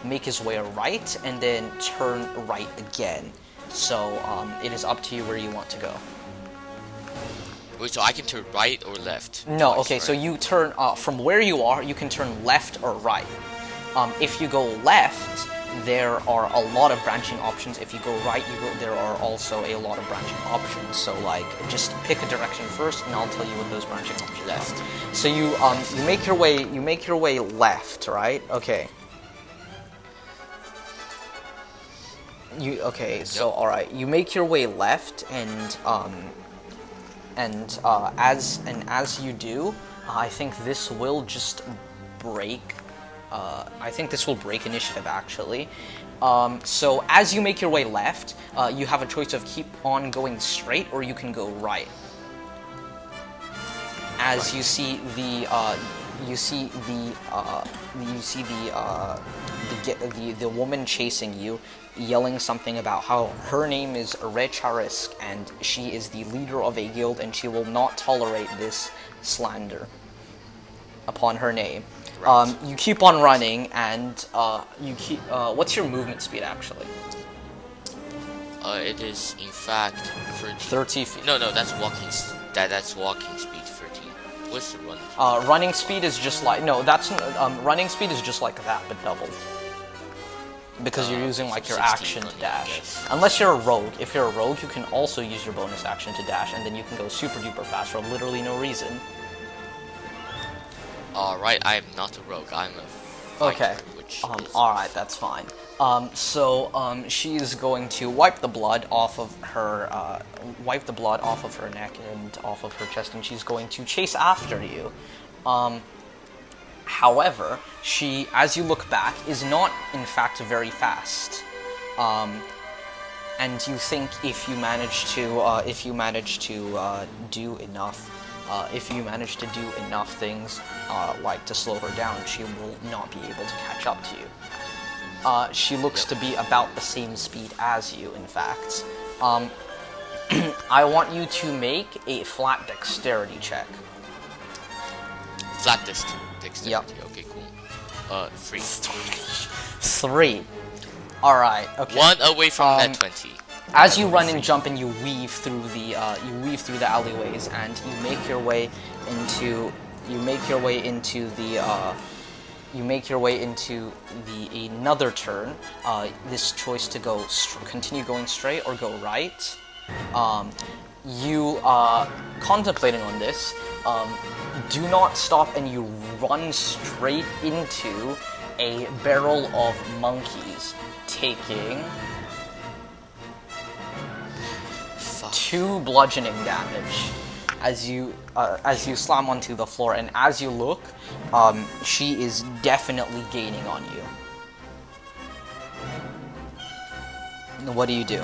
make his way right and then turn right again. So it is up to you where you want to go. Wait, so I can turn right or left? No, Twice, okay, right? so you turn from where you are, you can turn left or right. If you go left, there are a lot of branching options. If you go right, there are also a lot of branching options. So like, just pick a direction first, and I'll tell you what those branching options Left. are. So you make your way left, right? Okay. So all right, you make your way left, and as you do, I think this will just break I think this will break initiative actually. So as you make your way left, you have a choice of keep on going straight or you can go right. As you see the woman chasing you, yelling something about how her name is Recharisk and she is the leader of a guild and she will not tolerate this slander upon her name. Right. You keep on running and what's your movement speed actually? It is in fact 13. 30 feet. No, that's walking. That's walking speed 13. What's the running? Running speed is just like running speed is just like that but doubled. Because you're using like your 16 action to running, dash. yes. Unless you're a rogue. If you're a rogue, you can also use your bonus action to dash, and then you can go super duper fast for literally no reason. Alright, I am not a rogue. I'm a fighter, Okay. which is Alright, that's fine. She is going to wipe the blood off of her neck and off of her chest, and she's going to chase after you. However, she, as you look back, is not in fact very fast. And you think if you manage to do enough things, like to slow her down, she will not be able to catch up to you. She looks to be about the same speed as you, in fact. I want you to make a flat dexterity check. flat dexterity. Yep. Okay, cool. 3. 3. Alright, okay. 1 away from net 20. As you run and jump and you weave through the alleyways and you make your way into another turn. This choice to go continue going straight or go right. You contemplating on this. Do not stop and you run straight into a barrel of monkeys, taking 2 bludgeoning damage as you slam onto the floor, and as you look, she is definitely gaining on you. What do you do?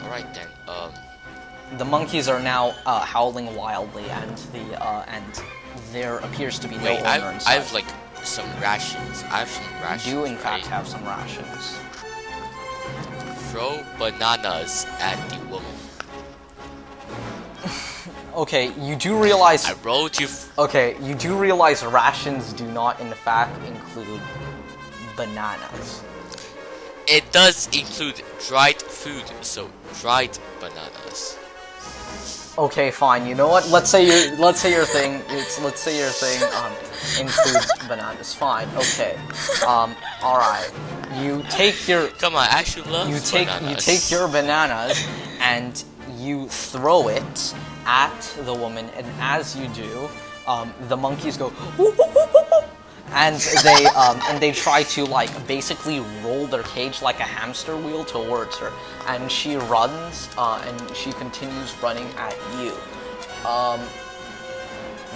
Alright then, The monkeys are now howling wildly, and there appears to be no wait, owner I inside. have like some rations. I have some rations. You do in fact right? have some rations. Throw bananas at the woman. Okay, you do realize. I roll to. Okay, you do realize rations do not in fact include bananas. It does include dried food, so dried bananas. Okay, fine. You know what? Let's say your thing includes bananas. Fine. Okay. All right. You take your Come on, I actually love bananas. You take your bananas and you throw it at the woman, and as you do, the monkeys go and they try to like basically roll their cage like a hamster wheel towards her, and she runs and she continues running at you.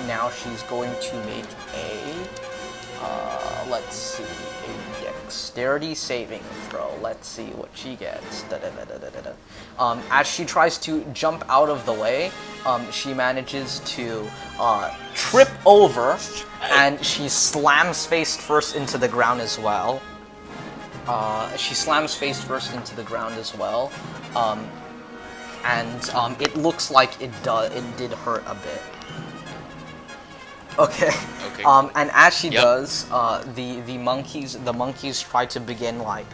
Now she's going to make a let's see, a dexterity saving throw. Let's see what she gets. As she tries to jump out of the way, she manages to trip over, and she slams face first into the ground as well. It looks like it did hurt a bit. Okay. And as she does, the monkeys try to begin like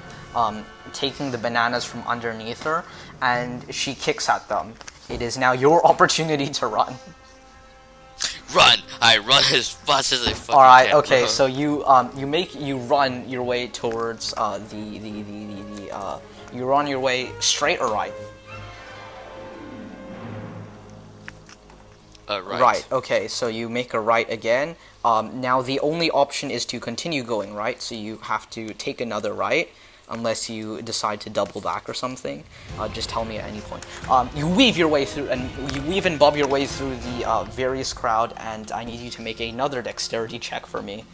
taking the bananas from underneath her, and she kicks at them. It is now your opportunity to run. Run! I run as fast as I fucking All right. can. Okay. Bro. So you run your way towards you run your way straight or right? Right. Right, okay, so you make a right again. Now the only option is to continue going right, so you have to take another right. unless you decide to double back or something. Just tell me at any point. You weave your way through, and you weave and bob your way through the various crowd, and I need you to make another dexterity check for me.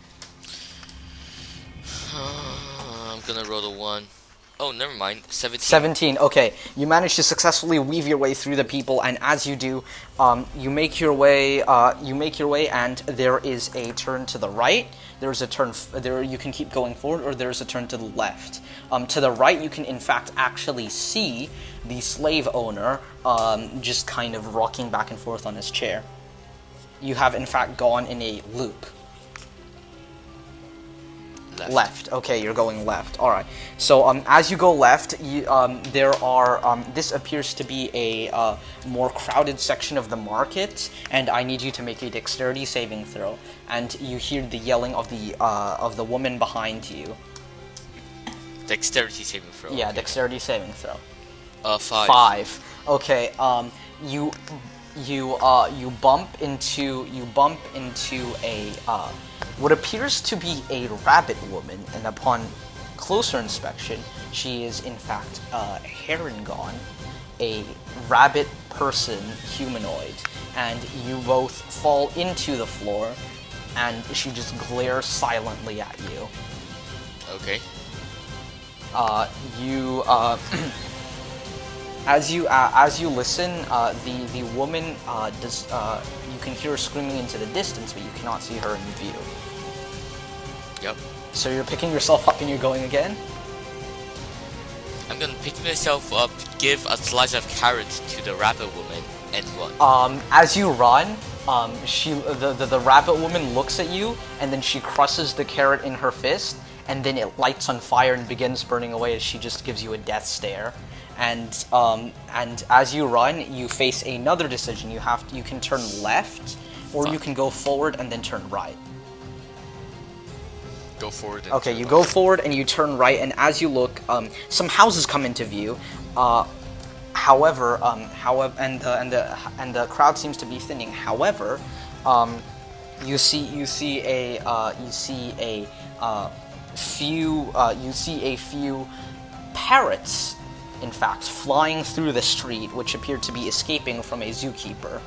I'm gonna roll a 1. Oh, never mind. 17. 17. Okay, you manage to successfully weave your way through the people, and as you do, you make your way. And there is a turn to the right. There's a turn there. You can keep going forward, or there's a turn to the left. To the right, you can in fact actually see the slave owner just kind of rocking back and forth on his chair. You have in fact gone in a loop. Left. Okay, you're going left. All right. So as you go left, there are. This appears to be a more crowded section of the market, and I need you to make a dexterity saving throw. And you hear the yelling of the woman behind you. Dexterity saving throw. Yeah, okay. Dexterity saving throw. 5. 5. Okay. You bump into a what appears to be a rabbit woman, and upon closer inspection, she is in fact a Herringon, a rabbit person humanoid, and you both fall into the floor, and she just glares silently at you. Okay. As you listen, the woman does. You can hear her screaming into the distance, but you cannot see her in view. Yep. So you're picking yourself up and you're going again? I'm gonna pick myself up, give a slice of carrot to the rabbit woman, and run. As you run, the rabbit woman looks at you, and then she crushes the carrot in her fist, and then it lights on fire and begins burning away as she just gives you a death stare. And as you run, you face another decision. You can turn left, or you can go forward and then turn right. Go forward. And okay, you go forward and you turn right, and as you look, some houses come into view. However, and the crowd seems to be thinning. However, you see a few parrots, in fact, flying through the street, which appear to be escaping from a zookeeper.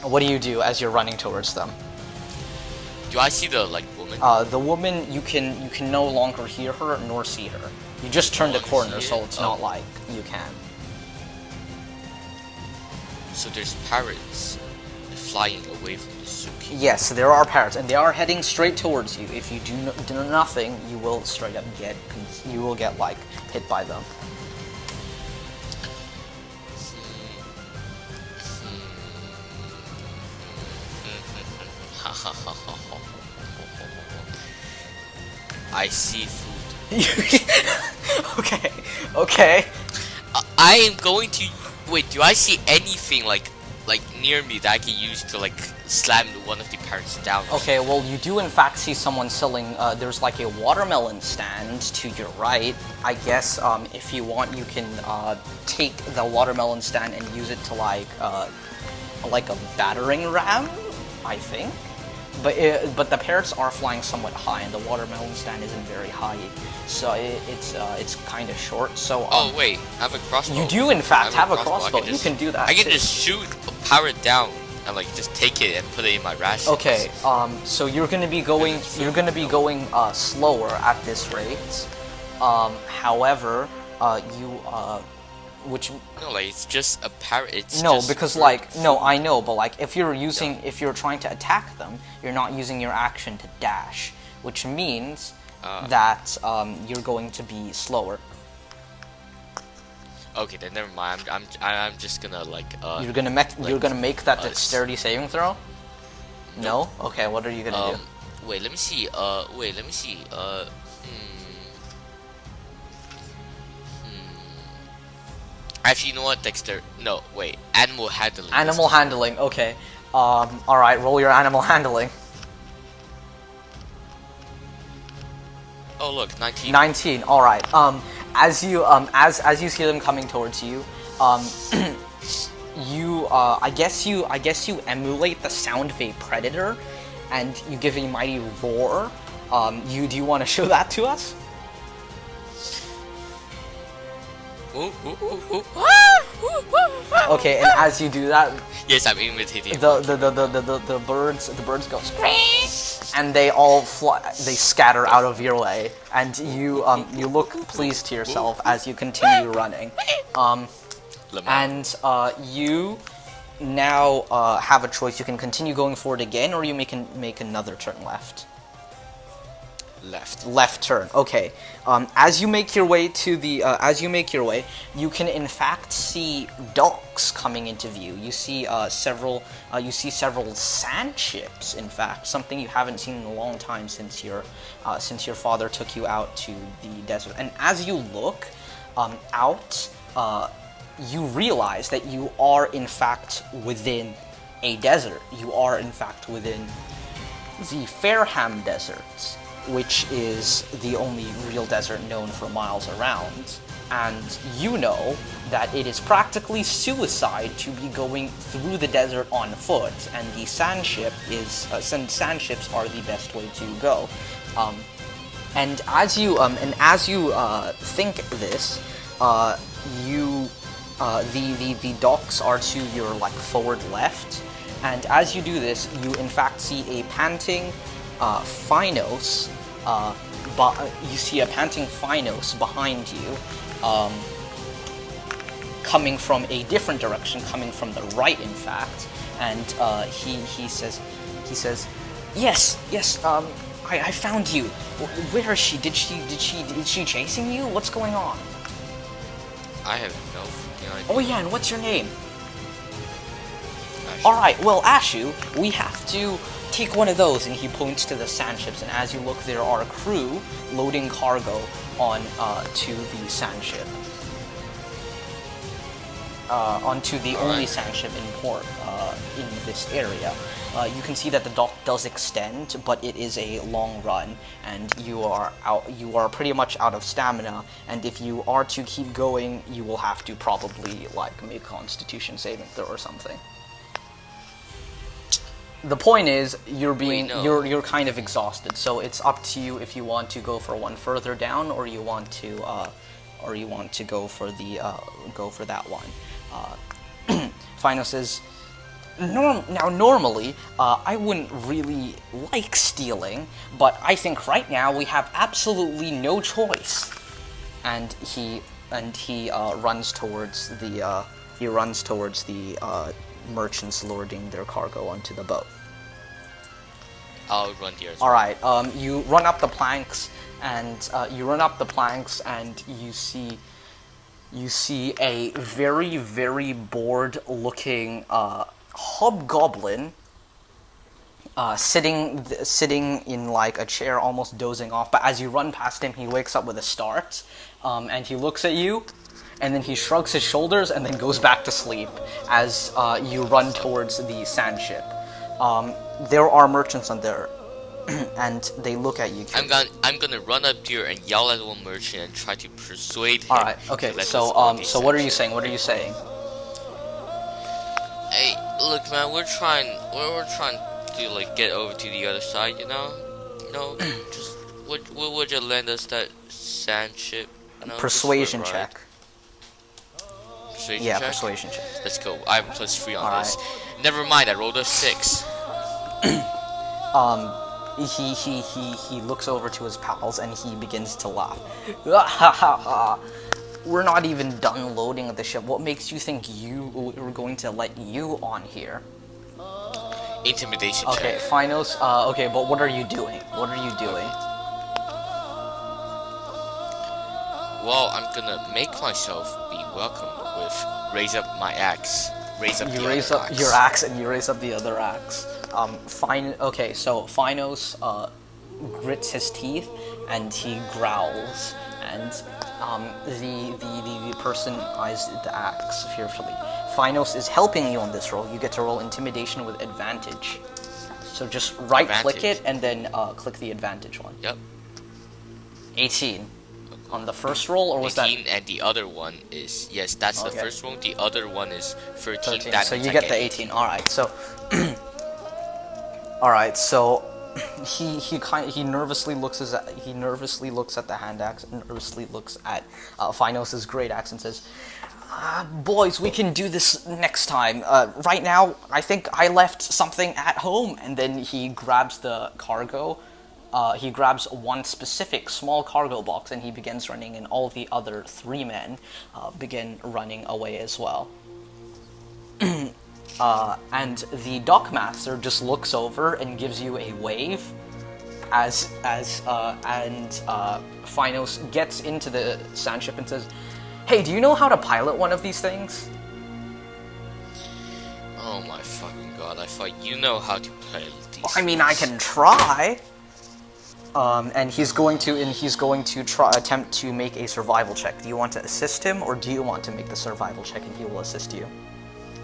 What do you do as you're running towards them? Do I see the woman? The woman, you can no longer hear her nor see her. You just turned a corner, so it's not like you can. So there's parrots flying away from the zookeeper. Yes, there are parrots, and they are heading straight towards you. If you do nothing, you will straight up get hit by them. I see food. Okay. I am going to wait. Do I see anything like near me that I can use to slam one of the parrots down? Okay, well, you do in fact see someone selling. There's like a watermelon stand to your right. I guess if you want, you can take the watermelon stand and use it to like a battering ram, I think. But the parrots are flying somewhat high, and the watermelon stand isn't very high, so it's kind of short. So oh wait, I have a crossbow. You do in fact have a crossbow. You can do that. I can just shoot a parrot down and just take it and put it in my rations. Okay, so you're gonna be going slower at this rate. However, which no, it's just a parrot. It's no, just because no, I know, but if you're trying to attack them, you're not using your action to dash, which means that you're going to be slower. Okay, then never mind. I'm just gonna You're gonna make that dexterity saving throw. No. Okay. What are you gonna do? Wait. Let me see. Actually, you know what, Dexter? No, wait. Animal handling. Animal handling. Okay. All right. Roll your animal handling. Oh look, 19. 19. All right. As you see them coming towards you, I guess you emulate the sound of a predator, and you give a mighty roar. Do you want to show that to us? Okay, and as you do that, Yes, I'm imitating. the birds go scream, and they all fly, they scatter out of your way, and you look pleased to yourself as you continue running. And you now have a choice. You can continue going forward again, or you can make another turn left. Left turn. Okay. As you make your way to the, you can in fact see docks coming into view. You see several sand ships. In fact, something you haven't seen in a long time since your father took you out to the desert. And as you look out, you realize that you are in fact within a desert. You are in fact within the Fairham Deserts, which is the only real desert known for miles around. And you know that it is practically suicide to be going through the desert on foot, and the sand ships are the best way to go. And as you think this, the docks are to your forward left, and as you do this, you in fact see a panting Phynos. You see a panting Phynos behind you, coming from a different direction, coming from the right, in fact. And he says, yes, I found you. Where is she? Is she chasing you? What's going on? I have no idea. Oh yeah, and what's your name? Alright, well, Ashu, we have to take one of those, and he points to the sand ships, and as you look, there are a crew loading cargo on to the sand ship. Onto the only sand ship in port in this area. You can see that the dock does extend, but it is a long run, and you are pretty much out of stamina, and if you are to keep going, you will have to probably make a Constitution saving throw or something. The point is, you're kind of exhausted, so it's up to you if you want to go for one further down, or you want to go for that one. Phino says, normally, I wouldn't really like stealing, but I think right now we have absolutely no choice. And he runs towards the merchants lording their cargo onto the boat. I'll run here. All right. You run up the planks, and you see a very, very bored-looking hobgoblin sitting in a chair, almost dozing off. But as you run past him, he wakes up with a start, and he looks at you, and then he shrugs his shoulders and then goes back to sleep as you run towards the sand ship. There are merchants on there, and they look at you. I'm gonna run up here and yell at one merchant and try to persuade him. All right. Okay. So what are you saying? What are you saying? Hey, look, man, we're trying to get over to the other side, you know? Just would you lend us that sand ship? Persuasion check. Persuasion Yeah, check? persuasion check. Let's go. I have +3 on All this. Never mind, I rolled a 6. He looks over to his pals and he begins to laugh. We're not even done loading the ship. What makes you think we're going to let you on here? Intimidation Okay, check. Phynos. Okay, but what are you doing? What are you doing? Well, I'm gonna make myself be welcome with raise up my axe. You raise up your axe and you raise up the other axe. Okay, so Phynos grits his teeth and he growls, and the person eyes the axe fearfully. Phynos is helping you on this roll. You get to roll intimidation with advantage. So just right-click it and then click the advantage one. Yep. 18 on the first roll, or was 18, and the other one is that's the first roll. The other one is 13. 13. So you get the 18. All right. So, all right. So he nervously looks at the hand axe, nervously looks at Phinos' great axe, and says, "Boys, we can do this next time. Right now, I think I left something at home." And then he grabs the cargo. He grabs one specific small cargo box, and he begins running, and all the other 3 men begin running away as well. And the dockmaster just looks over and gives you a wave and Phinos gets into the sand ship and says, "Hey, do you know how to pilot one of these things?" Oh my fucking god! I thought you know how to pilot these. I mean, I can try. And he's going to attempt to make a survival check. Do you want to assist him, or do you want to make the survival check and he will assist you?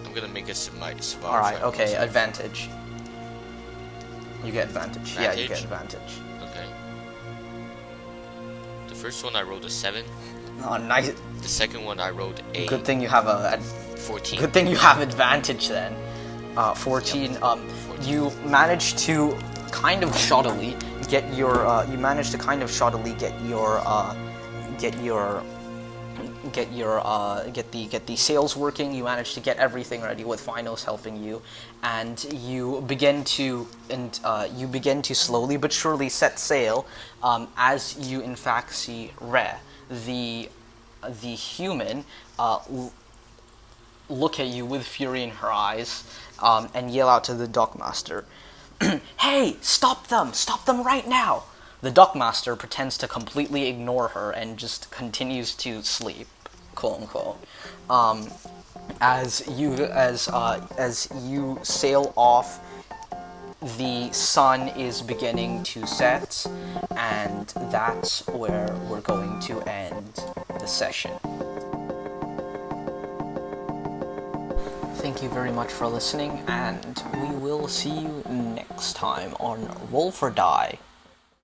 I'm gonna make a survival. Alright, okay, advantage. You get advantage. Yeah, you get advantage. Okay. The first one I rolled a 7. Oh, nice. The second one I rolled a Good thing you have 14. Good thing you have advantage then. 14. Yep. 14. You manage to kind of shoddily get the sails working. You manage to get everything ready with Phinos helping you, and you begin to slowly but surely set sail. As you in fact see Re, the human, look at you with fury in her eyes, and yell out to the dockmaster, "Hey, stop them! Stop them right now!" The dockmaster pretends to completely ignore her and just continues to sleep, quote unquote. As you sail off, the sun is beginning to set, and that's where we're going to end the session. Thank you very much for listening, and we will see you next time on Roll for Die.